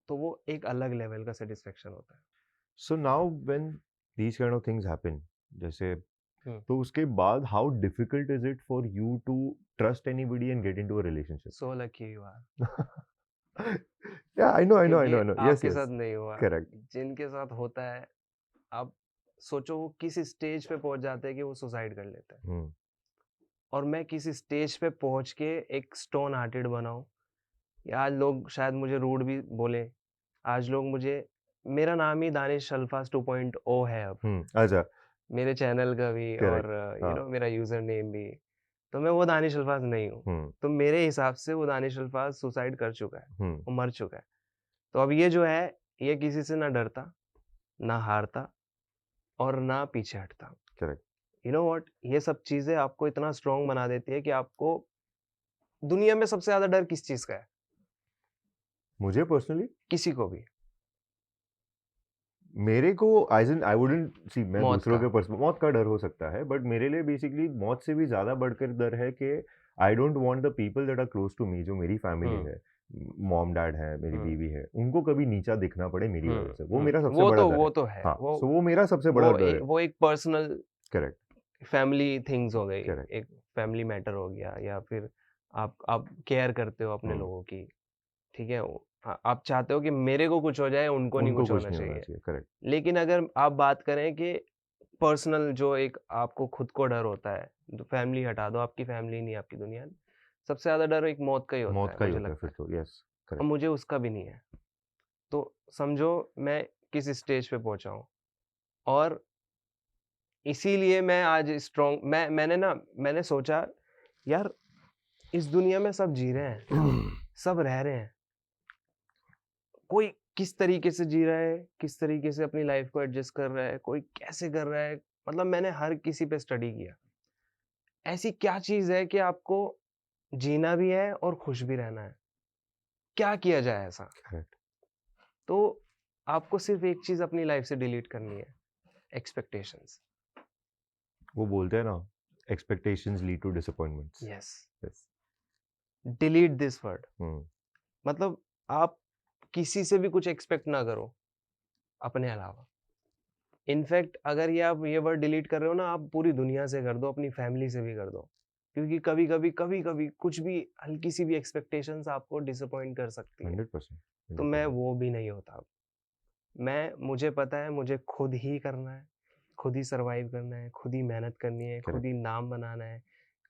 तो वो एक अलग लेवल का सैटिस्फैक्शन होता है। So now when these kind of things happen, जैसे हुँ। तो उसके बाद how difficult is it for you to trust anybody and get into a relationship? So lucky you are Yeah, क्योंकि I know. Yes, आपके साथ yes. नहीं हुआ। Correct. जिनके साथ होता है, आप सोचो वो किस स्टेज पे पहुँच जाते हैं कि वो सुसाइड कर लेते हैं। हुँ, और मैं किस स्टेज पे पहुँच के एक स्टोन हार्टेड बना हूँ, या आज लोग शायद मुझे रूड भी बोलें। आज लोग मुझे मेरा नाम ही दानिश अल्फाज 2.0 है अब, हुँ, अच्छा, मेरे चैनल का भी और करेक्ट, हाँ, मेरा यूज़र नेम भी। तो मैं वो दानिश अल्फाज नहीं हूँ। हुँ, तो मेरे हिसाब से वो दानिश अल्फाज सुसाइड कर चुका है, हुँ, वो मर चुका है। तो अब ये जो है, ये किसी से ना डरता, ना हारता और ना पीछे हटता। करेक्ट। You know what? ये सब चीज़ें आपको इतना स्ट्रॉन्ग बना देती है कि आपको दुनिया में सबसे ज़्यादा डर किस चीज़ का है? मुझे पर्सनली किसी को भी, मेरे को एज़ इन आई वुडन्ट सी मैं मौत दूसरों का। के मौत का डर हो सकता है, बट मेरे लिए बेसिकली मौत से भी ज़्यादा बढ़कर डर है कि I don't want the people that are close to me, जो मेरी फैमिली हुँ, है, मॉम-डैड है, मेरी हुँ, बीवी है, उनको कभी नीचा दिखना पड़े मेरी हुँ, वजह से। वो हुँ। मेरा सबसे बड़ा डर है। वो तो है। हाँ, सो वो मेरा सबसे बड़ा डर है। वो एक पर्सनल करेक्ट, फैमिली थिंग्स हो गई, करेक्ट। एक फैमिली मैटर हो गया, या फिर आप केयर करते हो अपने हुँ, लोगों की, ठीक है? आप चाहते हो कि मेरे को कुछ हो जाए, उनको नहीं उनको कुछ कुछ होना नहीं होना चाहिए। चाहिए। करेक्ट, लेकिन अगर आप बात करें कि पर्सनल जो एक आपको खुद को डर होता है, तो फैमिली हटा दो, आपकी फैमिली नहीं आपकी दुनिया। सबसे ज़्यादा डर एक मौत का ही होता मौत है, का ही मुझे होता है लगता फिर है। तो। यस, और करेक्ट। मुझे उसका भी नहीं है। तो समझो मैं किस स्टेज पे पहुँचा हूँ, और इसीलिए मैं आज स्ट्रॉन्ग मैंने सोचा यार इस दुनिया में सब जी रहे हैं, सब रह रहे हैं। कोई किस तरीके से जी रहा है, किस तरीके से अपनी लाइफ़ को एडजस्ट कर रहा है, कोई कैसे कर रहा है, मतलब मैंने हर किसी पे स्टडी किया। ऐसी क्या चीज़ है कि आपको जीना भी है और खुश भी रहना है? क्या किया जाए ऐसा? करेक्ट। तो आपको सिर्फ़ एक चीज़ अपनी लाइफ़ से डिलीट करनी है, एक्सपेक्टेशंस। वो बोलते हैं ना, expectations lead to disappointments. Yes, yes. Delete this word. हुँ, मतलब आप किसी से भी कुछ एक्सपेक्ट ना करो, अपने अलावा। इनफैक्ट अगर ये आप ये वर्ड डिलीट कर रहे हो ना, आप पूरी दुनिया से कर दो, अपनी फैमिली से भी कर दो। क्योंकि कभी-कभी कुछ भी हल्की-सी भी एक्सपेक्टेशंस आपको डिसअपॉइंट कर सकती है। 100%, तो मैं 100%। वो भी नहीं होता अब। मुझे पता है मुझे खुद ही करना है, खुद ही सर्वाइव करना है, खुद ही मेहनत करनी है, खुद करेक्ट। ही नाम बनाना है,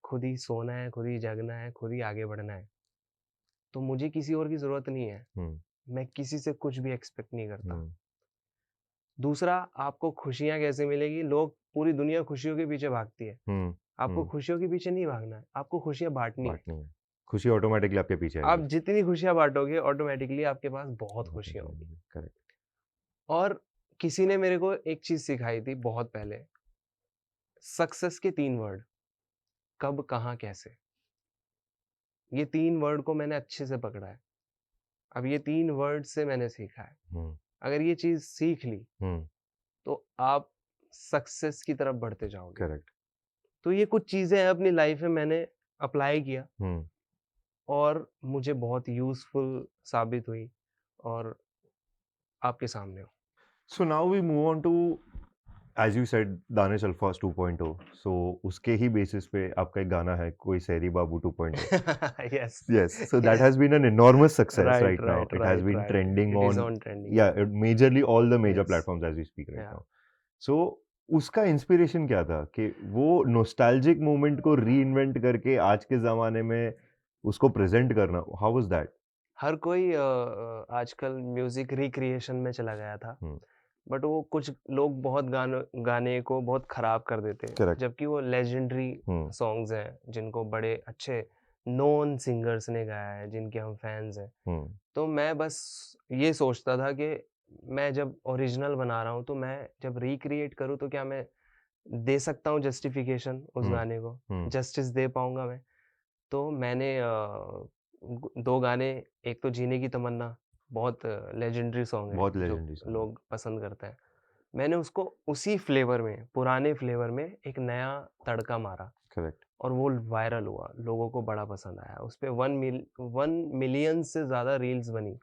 खुद ही सोना है, खुद ही जगना है, खुद ही आगे बढ़ना है। तो मुझे किसी और की ज़रूरत नहीं है। हम्म। मैं किसी से कुछ भी एक्सपेक्ट नहीं करता। हम्म। दूसरा, आपको खुशियाँ कैसे मिलेगी? लोग पूरी दुनिया खुशियों के पीछे भागती है। हम्म। आपको खुशियों के पीछे नहीं भागना है, आपको खुशियाँ बाँटनी है। बांटनी है, खुशी ऑटोमेटिकली आपके पीछे आप आएगी। जितनी खुशियाँ बाँटोगे ऑटोमैटिकली आपके पास बहुत खुशियाँ होंगी। करेक्ट। और किसी ने मेरे को एक चीज़ सिखाई थी बहुत पहले, सक्सेस के 3 वर्ड, कब, कहाँ, कैसे। ये 3 वर्ड को मैंने अच्छे से पकड़ा है। अब ये 3 वर्ड से मैंने सीखा है। हम्म। अगर ये चीज़ सीख ली, हम्म। तो आप सक्सेस की तरफ बढ़ते जाओगे। करेक्ट। तो ये कुछ चीज़ें हैं अपनी लाइफ़ में मैंने अप्लाई किया हम्म। और मुझे बहुत यूज़फुल साबित हुई और आपके सामने हूँ। So now we move on to, as you said, Danish Alphas 2.0. So उसके ही basis पे आपका एक गाना है कोई सैरी बाबू 2.0. Yes. Yes, so that Yes. has been an enormous success Right, right now. right, It has right, been right. trending It is on, on trending. yeah, majorly all the major Yes. platforms as we speak right Yeah. now. So उसका inspiration क्या था कि वो nostalgic moment को reinvent करके आज के ज़माने में उसको प्रेजेंट करना, हाउ वाज दैट? हर कोई आजकल म्यूज़िक रिक्रिएशन में चला गया था। हम्म। बट वो कुछ लोग बहुत गाने को बहुत खराब कर देते हैं, करेक्ट। जबकि वो लेजेंडरी हम्म। सॉन्ग्स हैं जिनको बड़े अच्छे नोन सिंगर्स ने गाया है, जिनके हम फैंस हैं। हम्म। तो मैं बस ये सोचता था कि मैं जब ओरिजिनल बना रहा हूँ तो मैं जब रिक्रिएट करूँ तो क्या मैं दे सकता हूँ जस्टिफिकेशन उस गाने को, हम्म। जस्टिस दे पाऊंगा मैं। तो मैंने 2 गाने, एक तो जीने की तमन्ना बहुत लेजेंडरी सॉन्ग है बहुत जो लेजेंडरी सॉन्ग। लोग पसंद करते हैं। मैंने उसको उसी फ्लेवर में, पुराने फ्लेवर में एक नया तड़का मारा करेक्ट। और वो वायरल हुआ, लोगों को बड़ा पसंद आया। उस पे 1 मिलियन से ज़्यादा रील्स बनी।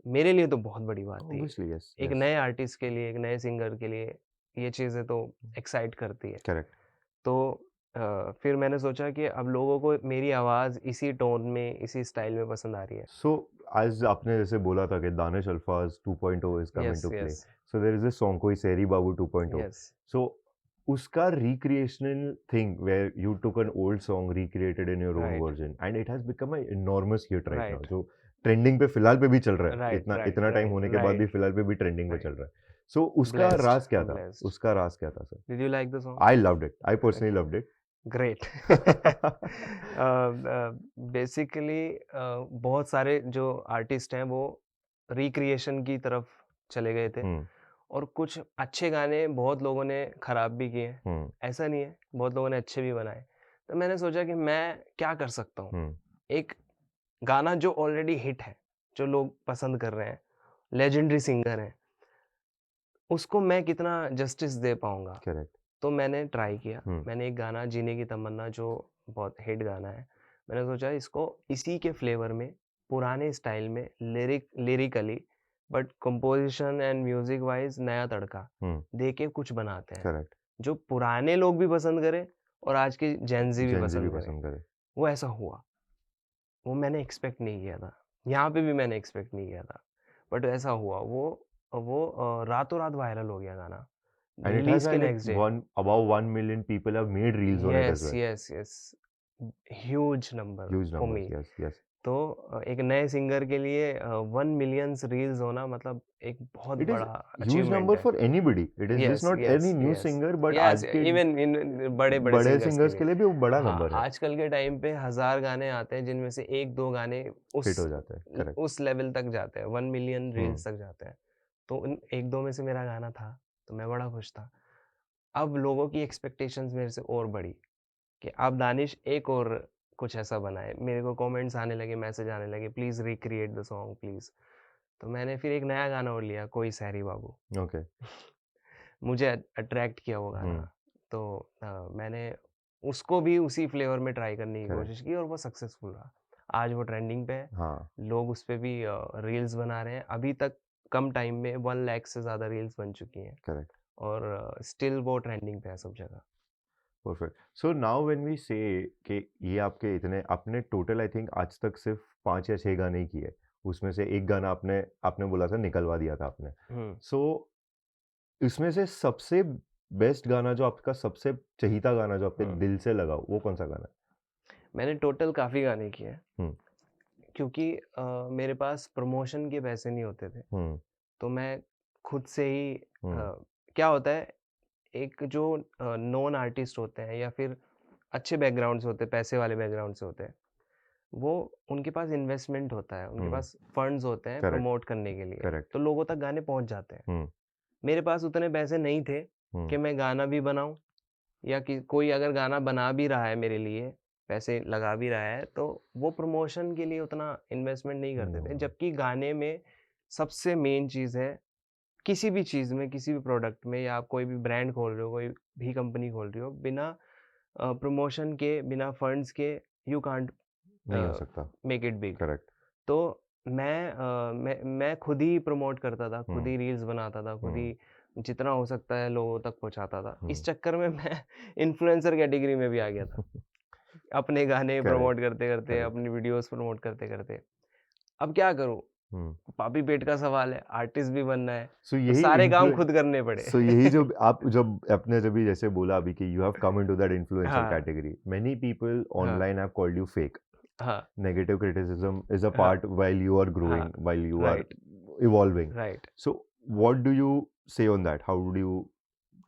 मेरे लिए तो बहुत बड़ी बात थी। Obviously yes. एक नए आर्टिस्ट के लिए, एक नए सिंगर के लिए ये चीज़ें तो एक्साइट करती है। करेक्ट। तो फिर मैंने सोचा कि अब लोगों को मेरी आवाज़ इसी टोन में, इसी स्टाइल में पसंद आ रही है। सो आज आपने जैसे बोला था कि Danish Alfaaz 2.0 is coming yes, to play, yes, so there is a song कोई सैरी बाबू 2.0. यस। सो उसका recreational thing where you took an old song, recreated in your own right, version, and it has become an enormous hit right now, right, जो trending पे फिलहाल पे भी चल रहा है, राइट, इतना राइट, इतना टाइम राइट, होने के बाद भी राइट, फिलहाल पे भी ट्रेंडिंग पे राइट। चल रहा है. सो उसका ब्लेस्ड, राज क्या आई एम था? ब्लेस्ड। उसका राज क्या था sir? Did you like the song? I loved it, I personally loved it. Great. Basically बहुत सारे जो आर्टिस्ट हैं वो रिक्रिएशन की तरफ चले गए थे और कुछ अच्छे गाने बहुत लोगों ने खराब भी किए। ऐसा नहीं है, बहुत लोगों ने अच्छे भी बनाए। तो मैंने सोचा कि मैं क्या कर सकता हूँ? एक गाना जो ऑलरेडी हिट है, जो लोग पसंद कर रहे हैं, लेजेंडरी सिंगर हैं, उसको मैं कितना जस्टिस दे पाऊँगा? करेक्ट. तो मैंने ट्राई किया। मैंने एक गाना जीने की तमन्ना जो बहुत हिट गाना है, मैंने सोचा इसको इसी के फ्लेवर में, पुराने स्टाइल में lyrically but composition and music wise नया तड़का दे के कुछ बनाते हैं। करेक्ट. जो पुराने लोग भी पसंद करें और आज के जेन ज़ी भी जेन ज़ी भी पसंद करें। पसंद करे. वो ऐसा हुआ। वो मैंने एक्सपेक्ट नहीं किया था। यहाँ पे भी मैंने एक्सपेक्ट नहीं किया था। बट ऐसा हुआ। वो रातों-रात वायरल हो गया गाना। And it has रिलीज़ के like next day. above 1 million people have made reels on it as yes, well. Yes, yes. Huge number Huge for numbers, me. yes, yes. तो एक नए सिंगर के लिए 1 मिलियंस रील्स होना मतलब एक बहुत It is बड़ा huge अचीवमेंट number है। for anybody. It is just yes, not yes, any new yes. singer, but yes, आज के इवन इन बड़े-बड़े बड़े सिंगर्स के सिंगर्स के लिए। लिए भी वो बड़ा हाँ, नंबर है. आजकल के टाइम पे 1000 गाने आते हैं जिनमें से 1-2 गाने हिट हो जाता है. करेक्ट. उस लेवल तक जाते हैं, 1 मिलियन हम्म. रील्स तक जाते हैं। तो उन 1-2 में से मेरा गाना था, तो मैं बड़ा खुश था। अब लोगों की एक्सपेक्टेशंस मेरे से और बढ़ी कि अब दानिश एक और कुछ ऐसा बनाए। मेरे को कमेंट्स आने लगे, मैसेज आने लगे, please recreate the song please. तो मैंने फिर एक नया गाना और लिया, कोई सैरी बाबू। ओके. मुझे अट्रैक्ट किया वो गाना। तो मैंने उसको भी उसी फ्लेवर में ट्राई करने की करेक्ट. कोशिश की और वो सक्सेसफुल रहा। आज वो ट्रेंडिंग पे है। हाँ. लोग उस पे भी रील्स बना रहे हैं। अभी तक कम टाइम में 1 लाख से ज़्यादा रील्स बन चुकी हैं करेक्ट. और स्टिल वो ट्रेंडिंग पे है सब जगह। Perfect. So now when we say कि ये आपके इतने आपने टोटल आई थिंक आज तक सिर्फ 5 या 6 गाने ही किए उसमें से एक गाना आपने आपने बोला था निकलवा दिया था आपने। सो इसमें से सबसे बेस्ट गाना जो आपका सबसे चहीता गाना जो आपके दिल से लगा वो कौन सा गाना है? मैंने टोटल काफ़ी गाने किए हैं हम्म, क्योंकि मेरे पास प्रमोशन के पैसे नहीं होते थे, हम्म, तो मैं खुद से ही हम्म, क्या होता है, एक जो नॉन आर्टिस्ट होते हैं या फिर अच्छे बैकग्राउंड से होते हैं, पैसे वाले बैकग्राउंड से होते हैं, वो उनके पास इन्वेस्टमेंट होता है, उनके पास फंड्स होते हैं करेक्ट, प्रमोट करने के लिए, करेक्ट, तो लोगों तक गाने पहुंच जाते हैं। हम्म, मेरे पास उतने पैसे नहीं थे कि मैं गाना भी बनाऊं, या कि कोई अगर गाना बना भी रहा है मेरे लिए, पैसे लगा भी रहा है, तो वो प्रमोशन के लिए उतना इन्वेस्टमेंट नहीं करते थे। जबकि गाने में सबसे मेन चीज़ है, किसी भी चीज़ में, किसी भी प्रोडक्ट में, या आप कोई भी ब्रांड खोल रहे हो, कोई भी कंपनी खोल रही हो, बिना प्रमोशन के, बिना फंड्स के, यू कांट नहीं हो सकता, मेक इट बिग। करेक्ट, तो मैं खुद ही प्रमोट करता था, खुद ही रील्स बनाता था, खुद ही जितना हो सकता है लोगों तक पहुँचाता था। इस चक्कर में मैं इन्फ्लुएंसर कैटेगरी में भी आ गया था। अपने गाने करेक्ट, प्रमोट करते-करते, करेक्ट, अपनी वीडियोज़ प्रमोट करते-करते। अब क्या करूँ? पापी पेट का सवाल है, आर्टिस्ट भी बनना है, सो तो यही सारे काम इन्फ्लु खुद करने पड़े। सो यही जो आप जब आपने जब भी जैसे बोला अभी कि you have come into that influencer हाँ, कैटेगरी, मेनी पीपल हाँ, online have called you fake. हाँ, Negative criticism is a हाँ, part while you are growing, हाँ, while you are right, evolving. Right. So what do you say on that? How do you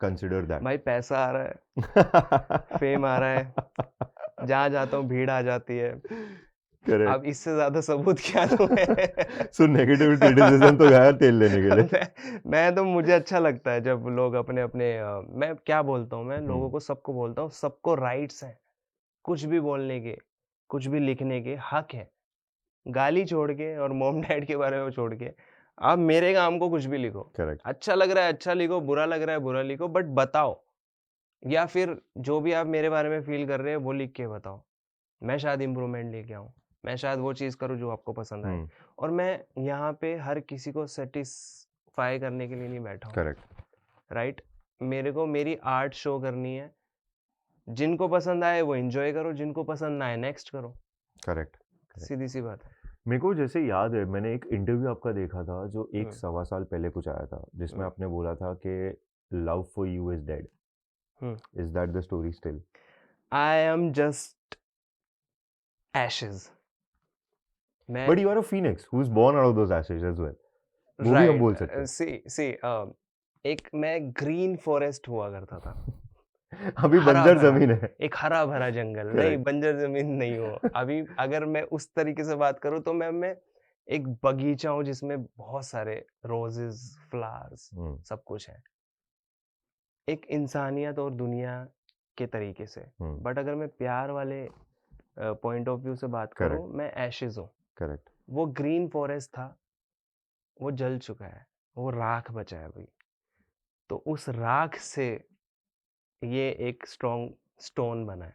consider that? भाई पैसा आ रहा है, fame आ रहा है, जहाँ जाता हूँ भीड़ आ जाती है। Correct. अब इससे ज़्यादा सबूत क्या दूँ मैं? So negative criticism तो गया तेल लेने के लिए. मैं तो मुझे अच्छा लगता है जब लोग अपने-अपने मैं क्या बोलता हूँ, मैं लोगों हम्म, को, सबको बोलता हूँ, सबको राइट्स हैं, कुछ भी बोलने के, कुछ भी लिखने के हक है। गाली छोड़ के और मॉम डैड के बारे में छोड़ के, आप मेरे काम को कुछ भी लिखो। correct. अच्छा लग रहा है अच्छा लिखो, बुरा लग रहा है बुरा लिखो, बट बताओ। या फिर जो भी आप मेरे बारे में फ़ील कर रहे हैं वो लिख के बताओ। मैं शायद इम्प्रूवमेंट लेके आऊँ। मैं शायद वो चीज़ करूँ जो आपको पसंद आए। Hmm, और मैं यहाँ पे हर किसी को सैटिस्फाई करने के लिए नहीं बैठा हूँ, correct. राइट? मेरे को मेरी आर्ट शो करनी है। जिनको पसंद आए वो एन्जॉय करो, जिनको पसंद ना आए नेक्स्ट करो। Correct. Correct. सीधी-सी बात है। मेरे को जैसे याद है मैंने एक इंटरव्यू आपका देखा था जो एक हुँ, सवा साल पहले कुछ आया था जिसमें हुँ, आपने बोला था कि love for you is dead. Hmm. Is that the story still? I am just ashes. मैं But you are a phoenix who is born out of those ashes as well. वो भी हम राइट बोल सकते हैं. सी एक मैं ग्रीन फॉरेस्ट हुआ करता था। अभी बंजर हरा-भरा, जमीन है. एक हरा-भरा जंगल, नहीं करेक्ट. बंजर ज़मीन नहीं हूँ। अभी अगर मैं उस तरीके से बात करूँ तो मैं एक बगीचा हूँ जिसमें बहुत सारे रोज़ेज़, फ्लावर्स हम्म, सब कुछ है। एक इंसानियत और दुनिया के तरीके से। हम्म, बट अगर मैं प्यार वाले पॉइंट ऑफ व्यू से बात करूँ, करेक्ट, मैं एशेज़ हूँ। करेक्ट. वो ग्रीन फॉरेस्ट था, वो जल चुका है, वो राख बचा है अभी। तो उस राख से ये एक स्ट्रॉन्ग स्टोन बना है।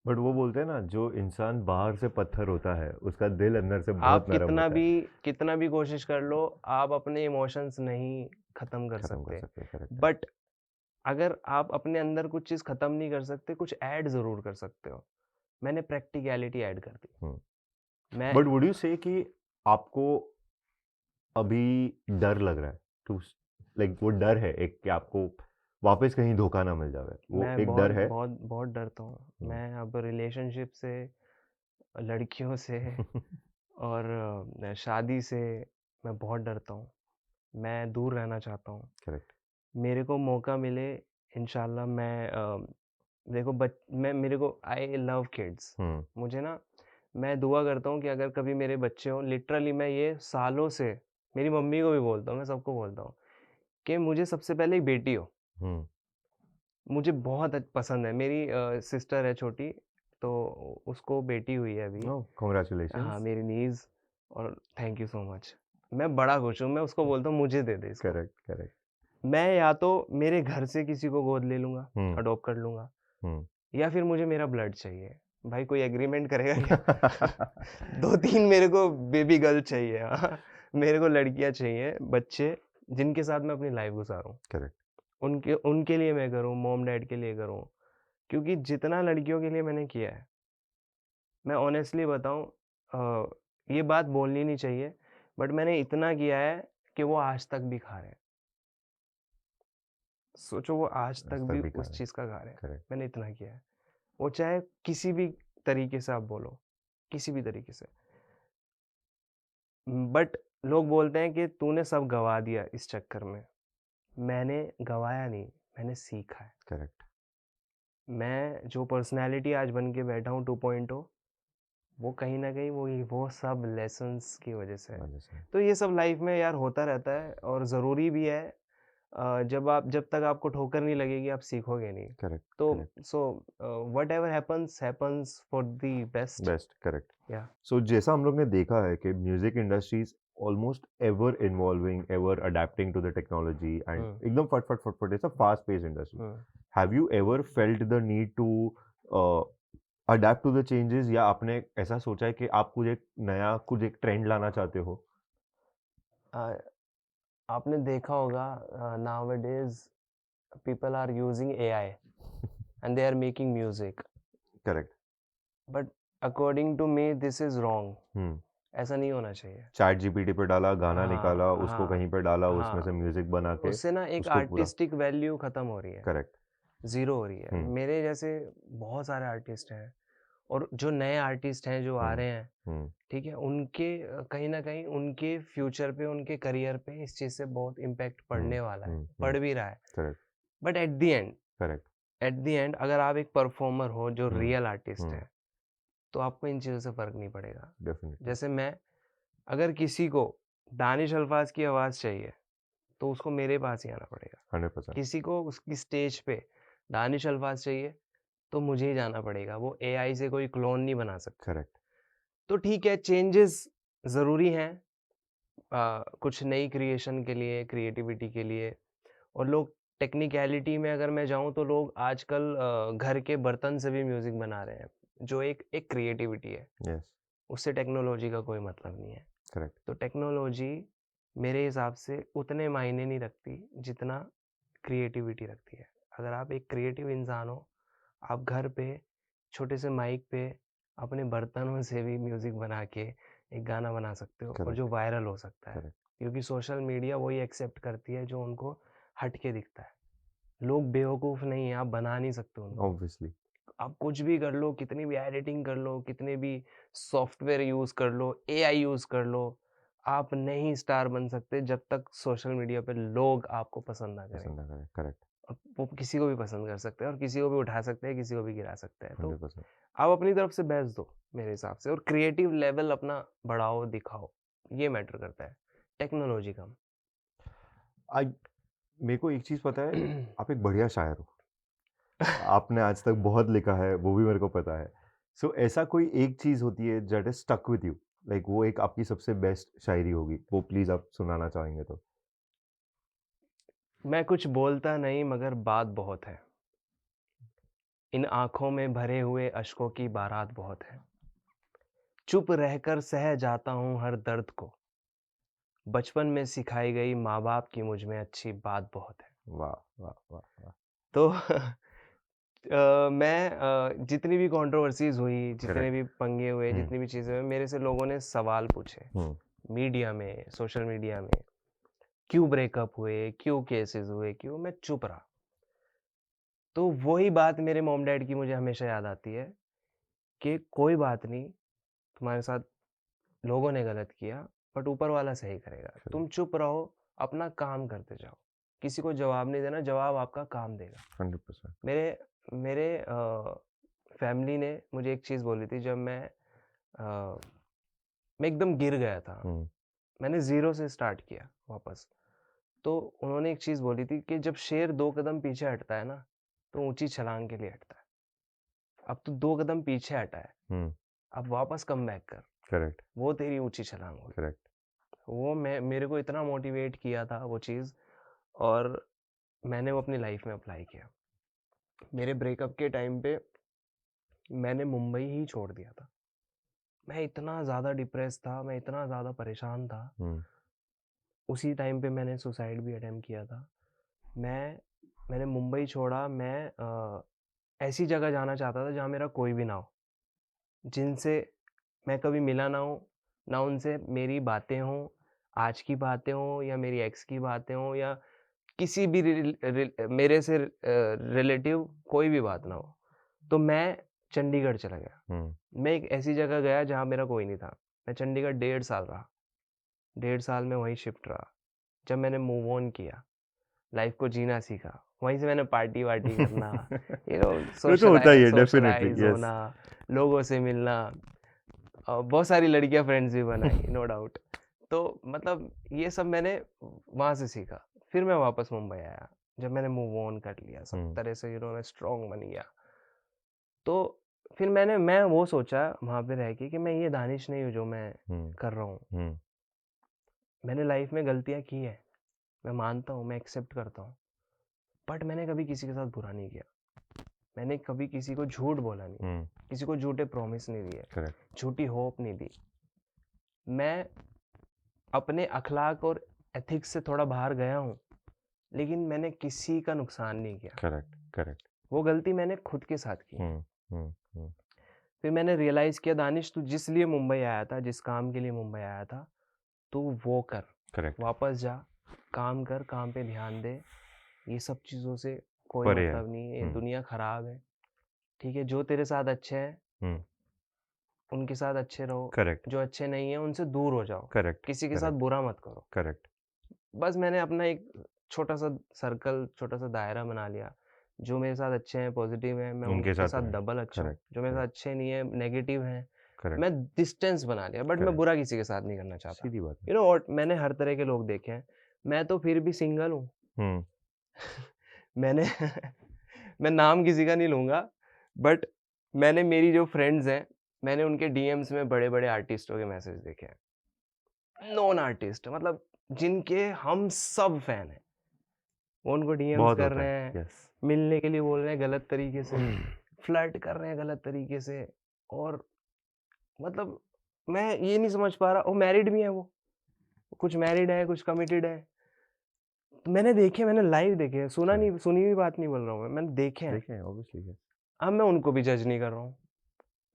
बट वो बोलते हैं ना जो इंसान बाहर से पत्थर होता है उसका दिल अंदर से बहुत आप नरम होता है. कितना भी कोशिश कर लो, आप अपने इमोशंस नहीं खत्म कर खत्म कर सकते। सकते हैं, करेक्ट है. बट अगर आप अपने अंदर कुछ चीज़ खत्म नहीं कर सकते, कुछ ऐड ज़रूर कर सकते हो। मैंने प्रैक्टिकैलिटी ऐड कर दी। मैं बट वुड यू से कि आपको अभी डर लग रहा है टू, लाइक वो डर है एक कि आपको वापस कहीं धोखा ना मिल जाए, वो मैं एक बहुत डर है. बहुत बहुत डरता हूँ। हम्म. मैं अब रिलेशनशिप से, लड़कियों से और शादी से मैं बहुत डरता हूँ। मैं दूर रहना चाहता हूँ। करेक्ट. मेरे को मौका मिले, इंशाल्लाह मैं देखो मैं मेरे को आई लव किड्स। हम्म, मुझे ना, मैं दुआ करता हूँ कि अगर कभी मेरे बच्चे हों, लिटरली मैं ये सालों से मेरी मम्मी को भी बोलता हूँ, मैं सबको बोलता हूँ कि मुझे सबसे पहले एक बेटी हो। हम्म. मुझे बहुत पसंद है। मेरी सिस्टर है छोटी, तो उसको बेटी हुई है अभी। ओह, हाँ, कॉन्ग्रेचुलेशंस. मेरी नीज़, और थैंक यू सो मच। मैं बड़ा खुश हूँ, मैं उसको बोलता हूँ मुझे दे दे इसको। Correct, correct. मैं या तो मेरे घर से किसी को गोद ले लूँगा, हम्म, अडॉप्ट कर लूँगा, हम्म. या फिर मुझे मेरा ब्लड चाहिए। भाई कोई एग्रीमेंट करेगा क्या? 2-3 मेरे को बेबी गर्ल चाहिए, हाँ। मेरे को लड़कियाँ चाहिए, बच्चे जिनके साथ मैं अपनी लाइफ़ गुज़ारूँ। करेक्ट. उनके उनके लिए मैं करूँ, मॉम-डैड के लिए करूँ। क्योंकि जितना लड़कियों के लिए मैंने किया है, मैं ऑनेस्टली बताऊँ, अ, ये बात बोलनी नहीं चाहिए, बट मैंने इतना किया है कि वो आज तक भी खा रहे हैं। सोचो वो आज तक आज तक भी भी खा उस रहे हैं। चीज़ का खा रहे हैं। करेक्ट। मैंने इतना किया है। वो चाहे किसी भी तरीके से आप बोलो, किसी भी तरीके से। बट लोग बोलते हैं कि तूने सब गँवा दिया इस चक्कर में। मैंने गँवाया नहीं, मैंने सीखा है। करेक्ट। मैं जो पर्सनैलिटी आज बन के बैठा हूँ 2.0, वो कहीं न कहीं वो सब लेसन्स की वज़ह से है। वजह से। तो ये सब लाइफ़ में यार होता रहता है और ज़रूरी भी है। जब तक आपको ठोकर नहीं लगेगी, आप सीखोगे नहीं। करेक्ट। तो correct. Whatever happens, happens for the best. Best. Correct. या सो जैसा हम लोग ने देखा है कि music industry is almost ever involving, ever adapting to the technology and hmm, एकदम फट फट फट फट, it's a fast pace industry. हुँ। Have you ever felt the need to adapt to the changes, या आपने ऐसा सोचा है कि आप कुछ एक ट्रेंड लाना चाहते हो? अ, आपने देखा होगा nowadays people are using AI and they are making music. Correct. But according to me this is wrong. Hmm. ऐसा नहीं होना चाहिए। चैट जीपीटी पे डाला, गाना निकाला, हाँ, उसको हाँ, कहीं पे डाला, उसमें से हाँ। म्यूजिक बना के उससे ना एक उसको पूरा. आर्टिस्टिक वैल्यू खत्म हो रही है, करेक्ट. ज़ीरो हो रही है। हम्म. मेरे जैसे बहुत सारे आर्टिस्ट हैं और जो नए आर्टिस्ट हैं जो आ हम्म. रहे हैं, हम्म. ठीक है? उनके कहीं न कहीं उनके फ्यूचर पे, उनके करियर पे इस चीज़ से बहुत इम्पैक्ट हम्म. पड़ने वाला है, हम्म. पड़ भी रहा है। Correct. But correct. At the end अगर आप एक परफॉर्मर हो जो हम्म. रियल आर्टिस्ट हम्म. है, तो आपको इन चीज़ों से फ़र्क नहीं पड़ेगा। डेफिनेटली. जैसे मैं अगर किसी को दानिश अल्फाज़ की आवाज़ चाहिए, तो उसको मेरे पास ही आना पड़ेगा। 100%. किसी को उसकी स्टेज पे दानिश अल्फाज़ चाहिए, तो मुझे ही जाना पड़ेगा। वो एआई से कोई क्लोन नहीं बना सकता। करेक्ट. तो ठीक है, चेंजेस ज़रूरी हैं कुछ नई क्रिएशन के लिए, क्रिएटिविटी के लिए। और लोग टेक्निकैलिटी में अगर मैं जाऊँ तो लोग आजकल घर के बर्तन से भी म्यूज़िक बना रहे हैं, जो एक एक क्रिएटिविटी है। यस. उससे टेक्नोलॉजी का कोई मतलब नहीं है। करेक्ट. तो टेक्नोलॉजी मेरे हिसाब से उतने मायने नहीं रखती जितना क्रिएटिविटी रखती है। अगर आप एक क्रिएटिव इंसान हो, आप घर पे छोटे से माइक पे अपने बर्तनों से भी म्यूज़िक बना के एक गाना बना सकते हो और जो करेक्ट. वायरल हो सकता है। करेक्ट. क्योंकि सोशल मीडिया वही एक्सेप्ट करती है जो उनको हट के दिखता है। लोग बेवकूफ़ नहीं हैं, आप बना नहीं सकते उनको। ऑब्वियसली. आप कुछ भी कर लो, कितनी भी एडिटिंग कर लो, कितने भी सॉफ्टवेयर यूज़ कर लो, एआई यूज़ कर लो, आप नहीं स्टार बन सकते जब तक सोशल मीडिया पे लोग आपको पसंद ना करें। पसंद ना करे. करेक्ट. और वो किसी को भी पसंद कर सकते हैं और किसी को भी उठा सकते हैं, किसी को भी गिरा सकते हैं। तो 100%. आप अपनी तरफ से बेस्ट दो मेरे हिसाब से और क्रिएटिव लेवल अपना बढ़ाओ, दिखाओ, ये मैटर करता है, टेक्नोलॉजी कम। आई मेरे को एक चीज़ पता है, आप एक बढ़िया शायर हो. आपने आज तक बहुत लिखा है, वो भी मेरे को पता है. सो ऐसा कोई एक चीज़ होती है that is stuck with you, like वो एक आपकी सबसे बेस्ट शायरी होगी, वो प्लीज़ आप सुनाना चाहेंगे तो? मैं कुछ बोलता नहीं मगर बात बहुत है। इन आँखों में भरे हुए अश्कों की बारात बहुत है। चुप रहकर सह जाता हूँ हर दर्द को। बचपन में सिखाई गई माँ-बाप की मुझ में अच्छी बात बहुत है। वाह! वाह! वाह! वाह! तो मैं जितनी भी कंट्रोवर्सीज़ हुई, जितने करेक्ट. भी पंगे हुए, हुँ. जितनी भी चीज़ें हुई, मेरे से लोगों ने सवाल पूछे। हुँ. मीडिया में, सोशल मीडिया में, क्यों ब्रेकअप हुए, क्यों केसेस हुए, क्यों? मैं चुप रहा। तो वही बात मेरे मॉम-डैड की मुझे हमेशा याद आती है कि कोई बात नहीं, तुम्हारे साथ लोगों ने गलत किया, बट ऊपर वाला सही करेगा। तुम करेक्ट. चुप रहो, अपना काम करते जाओ। किसी को जवाब नहीं देना, जवाब आपका काम देगा। 100%. मेरे मेरे फैमिली ने मुझे एक चीज़ बोली थी जब मैं एकदम गिर गया था। हुँ. मैंने ज़ीरो से स्टार्ट किया वापस। तो उन्होंने एक चीज़ बोली थी कि जब शेर 2 कदम पीछे हटता है ना, तो ऊँची छलांग के लिए हटता है। अब तू 2 कदम पीछे हटा है, हुँ. अब वापस कमबैक कर, करेक्ट. वो तेरी ऊँची छलांग होगी। करेक्ट. वो मेरे को इतना मोटिवेट किया था वो चीज़ और मैंने वो अपनी लाइफ़ में अप्लाई किया। मेरे ब्रेकअप के टाइम पे मैंने मुंबई ही छोड़ दिया था। मैं इतना ज़्यादा डिप्रेस था, मैं इतना ज़्यादा परेशान था। हुँ. उसी टाइम पे मैंने सुसाइड भी अटेम्प्ट किया था। मैंने मुंबई छोड़ा, मैं ऐसी जगह जाना चाहता था जहाँ मेरा कोई भी ना हो, जिनसे मैं कभी मिला ना हूँ ना उनसे मेरी बातें हों, आज की बातें हों या मेरी एक्स की बातें हों या किसी भी मेरे से रिलेटिव कोई भी बात ना हो। तो मैं चंडीगढ़ चला गया। मैं एक ऐसी जगह गया जहाँ मेरा कोई नहीं था। मैं चंडीगढ़ 1.5 साल रहा। 1.5 साल में वहीं शिफ्ट रहा। जब मैंने मूव ऑन किया, लाइफ को जीना सीखा, वहीं से मैंने पार्टी-वार्टी करना, वो तो होता ही है, डेफिनेटली, सोशलाइज़ यस। होना, लोगों से मिलना, बहुत सारी लड़कियाँ फ्रेंड्स भी बनाई, नो डाउट। तो मतलब ये सब मैंने वहाँ से सीखा। फिर मैं वापस मुंबई आया, जब मैंने मूव ऑन कर लिया, सब तरह से मैं स्ट्रॉन्ग बन गया। तो फिर मैं वो सोचा वहाँ पे रह के कि मैं ये दानिश नहीं हूँ जो मैं कर रहा हूँ। मैंने लाइफ में गलतियाँ की हैं, मैं मानता हूँ, मैं एक्सेप्ट करता हूँ। बट मैंने कभी किसी के साथ बुरा नहीं किया। मैंने कभी किसी को झूठ बोला नहीं, किसी को झूठे प्रॉमिस नहीं दिए, करेक्ट। झूठी होप नहीं दी। मैं अपने अखलाक और एथिक्स से थोड़ा बाहर गया हूँ, लेकिन मैंने किसी का नुकसान नहीं किया। Correct, correct. वो गलती मैंने खुद के साथ की। फिर मैंने रियलाइज़ किया, दानिश तू जिस लिए मुंबई आया था, जिस काम के लिए मुंबई आया था, तू वो कर। करेक्ट। वापस जा, काम कर, काम पे ध्यान दे। ये सब चीज़ों से कोई परे है। मतलब नहीं है, ये दुनिया खराब है। ठीक है, जो तेरे साथ अच्छे हैं, उनके साथ अच्छे रहो। करेक्ट। जो अच्छे नहीं हैं, उनसे दूर हो जाओ। करेक्ट। किसी के साथ बुरा मत करो। करेक्ट। बस मैंने अपना एक छोटा-सा सर्कल, छोटा-सा दायरा बना लिया। जो मेरे साथ अच्छे हैं, पॉजिटिव हैं, मैं उनके उनके साथ साथ रहे। डबल अच्छा हूँ। करेक्ट, जो मेरे साथ करेक्ट, अच्छे नहीं है, नेगेटिव हैं, करेक्ट। मैं डिस्टेंस बना लिया। बट मैं करेक्ट। बुरा किसी के साथ नहीं करना चाहता। सीधी बात है। यू नो व्हाट, मैंने हर तरह के लोग देखे हैं। मैं तो फिर भी सिंगल हूँ। मैंने मैं नाम किसी का नहीं लूँगा, बट मैंने मेरी जो फ्रेंड्स हैं, मैंने उनके डीएम्स में बड़े-बड़े आर्टिस्टों के मैसेज देखे हैं। नॉन आर्टिस्ट, मतलब जिनके हम सब फैन हैं। वो उनको डीएम्स बहुत कर होता रहे है, हैं, यस। मिलने के लिए बोल रहे हैं गलत तरीके से, फ्लर्ट कर रहे हैं गलत तरीके से। और मतलब मैं ये नहीं समझ पा रहा, वो मैरिड भी हैं वो। कुछ मैरिड है, कुछ कमिटेड है। मैंने देखे, मैंने लाइव देखे हैं, करेक्ट। सुनी हुई बात नहीं बोल रहा हूँ मैंने देखे हैं। देखें है, ऑब्वियसली, यस। अब मैं उनको भी जज नहीं कर रहा हूँ।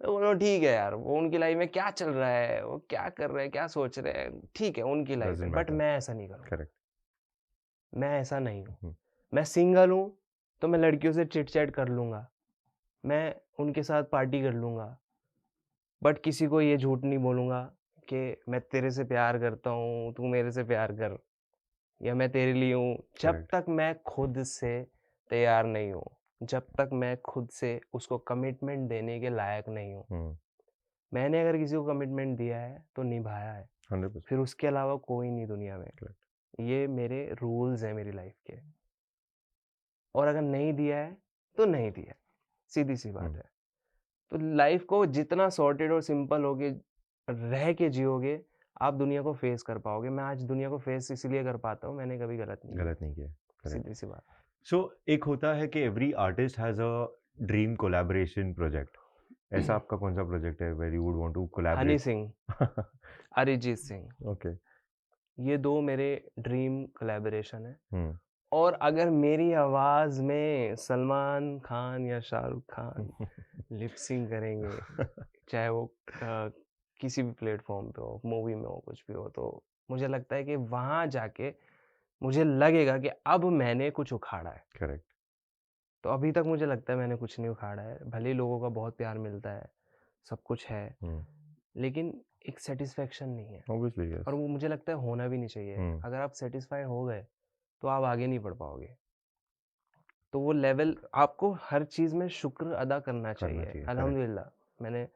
मैं बोल रहा हूँ ठीक है यार, वो उनकी लाइफ में क्या चल रहा है, वो क्या कर रहे हैं, क्या सोच रहे हैं, ठीक है उनकी लाइफ है, डज़न्ट बट मैटर। मैं ऐसा नहीं करूँगा। करेक्ट। मैं ऐसा नहीं हूँ। मैं सिंगल हूँ, तो मैं लड़कियों से चिट-चैट कर लूँगा। मैं उनके साथ पार्टी कर लूँगा। बट किसी को ये झूठ नहीं बोलूँगा कि मैं तेरे से प्यार करता हूँ, तू मेरे से प्यार कर, या मैं तेरे लिए हूँ। जब करेक्ट। तक मैं खुद से तैयार नहीं हूँ, जब तक मैं खुद से उसको कमिटमेंट देने के लायक नहीं हूँ। मैंने अगर किसी को कमिटमेंट दिया है, तो निभाया है। 100%। फिर उसके अलावा कोई नहीं दुनिया में। करेक्ट। ये मेरे रूल्स हैं मेरी लाइफ के। और अगर नहीं दिया है, तो नहीं दिया है। सीधी-सी बात है। तो लाइफ को जितना सॉर्टेड और सिंपल होके रह के जियोगे, आप दुनिया को फेस कर पाओगे। मैं आज दुनिया को फेस इसलिए कर पाता हूँ, मैंने कभी गलत नहीं किया। गलत नहीं किया। करेक्ट। सीधी सी बात। सो एक होता है कि every artist has a dream collaboration project. ऐसा आपका कौन सा प्रोजेक्ट है where you would want to Honey collaborate? Singh, Arijit Singh, okay. ये 2 मेरे ड्रीम कोलैबोरेशन है। हुँ। और अगर मेरी आवाज़ में सलमान खान या शाहरुख खान लिप सिंक करेंगे, चाहे वो किसी भी प्लेटफ़ॉर्म पे हो, मूवी में हो, कुछ भी हो, तो मुझे लगता है कि वहाँ जाके मुझे लगेगा कि अब मैंने कुछ उखाड़ा है। करेक्ट। तो अभी तक मुझे लगता है मैंने कुछ नहीं उखाड़ा है। भले ही लोगों का बहुत प्यार मिलता है, सब कुछ है, लेकिन एक सैटिस्फैक्शन नहीं है। Obviously, yes. और वो मुझे लगता है होना भी नहीं चाहिए। अगर आप सैटिस्फाई हो गए, तो आप आगे नहीं बढ़ पाओगे। तो वो लेवल आपको हर चीज़ में शुक्र अदा करना करना चाहिए। चाहिए, करेक्ट। अल्हम्दुलिल्लाह, मैंने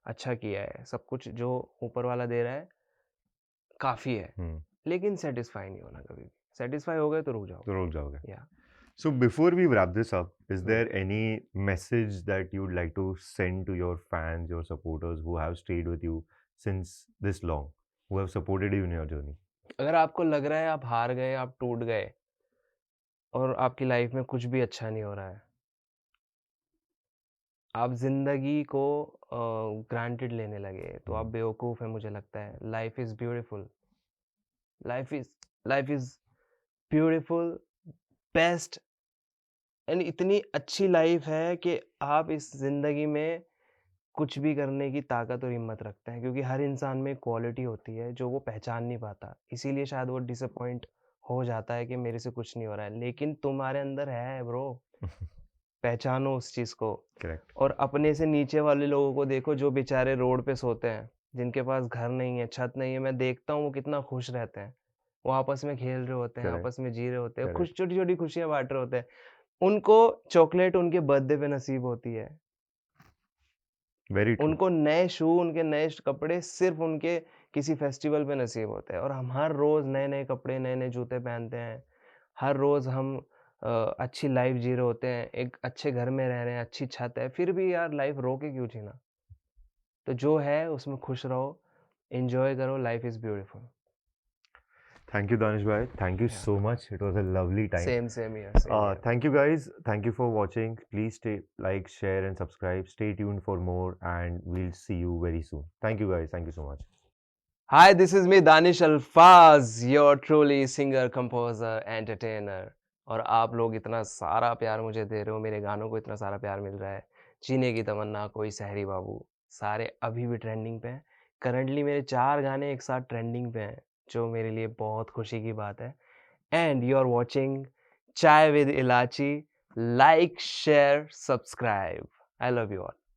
अच्छा किया है, सब कुछ जो ऊपर वाला दे रहा है, काफ़ी है। लेकिन सैटिस्फाई नहीं होना कभी भी। सैटिस्फाई हो गए तो रुक तो जाओगे। रुक जाओगे। या So before we wrap this up, is there any message that you'd like to send to your fans, your supporters who have stayed with you since this long, who have supported you in your journey? अगर आपको लग रहा है आप हार गए, आप टूट गए और आपकी लाइफ में कुछ भी अच्छा नहीं हो रहा है, आप ज़िंदगी को ग्रांटेड लेने लगे, तो आप बेवकूफ़ हैं मुझे लगता है। Life is beautiful. Life is life is beautiful, best and इतनी अच्छी लाइफ है कि आप इस ज़िंदगी में कुछ भी करने की ताकत और हिम्मत रखते हैं, क्योंकि हर इंसान में क्वालिटी होती है जो वो पहचान नहीं पाता। इसीलिए शायद वो डिसअपॉइंट हो जाता है कि मेरे से कुछ नहीं हो रहा है, लेकिन तुम्हारे अंदर है ब्रो, पहचानो उस चीज़ को। करेक्ट। और अपने से नीचे वाले लोगों को देखो जो बेचारे रोड पे सोते हैं, जिनके पास घर नहीं है, छत नहीं है, मैं देखता हूँ वो कितना खुश रहते हैं। वो आपस में खेल रहे होते हैं, करेक्ट। आपस में जी रहे होते हैं, खुश करेक्ट। छोटी-छोटी खुशियाँ बाँट रहे होते हैं। उनको चॉकलेट उनके बर्थडे पे नसीब होती है। Very true. उनको नए शू, उनके नए कपड़े सिर्फ़ उनके किसी फेस्टिवल पे नसीब होते हैं, और हम हर रोज़ नए-नए कपड़े, नए-नए जूते पहनते हैं। हर रोज़ हम अच्छी लाइफ़ जी रहे होते हैं, एक अच्छे घर में रह रहे हैं, अच्छी छत है, फिर भी यार लाइफ़ रो के क्यों जीना? तो जो है उसमें खुश रहो, एन्जॉय करो, life is beautiful. Thank you, Danish bhai. Thank you Yeah. so much. It was a lovely time. Same here, same here. Thank you guys. Thank you for watching. Please stay like, share, and subscribe. Stay tuned for more, and we'll see you very soon. Thank you guys. Thank you so much. Hi, this is me Danish Alfaz, your truly singer, composer, entertainer. और आप लोग इतना सारा प्यार मुझे दे रहे हो, मेरे गानों को इतना सारा प्यार मिल रहा है। जीने की तमन्ना, कोई सहरी बाबू, सारे अभी भी ट्रेंडिंग पे हैं। करंटली मेरे 4 गाने एक साथ ट्रेंडिंग पे हैं, जो मेरे लिए बहुत खुशी की बात है। And you are watching Chai with Ilaichi. Like, share, subscribe. I love you all.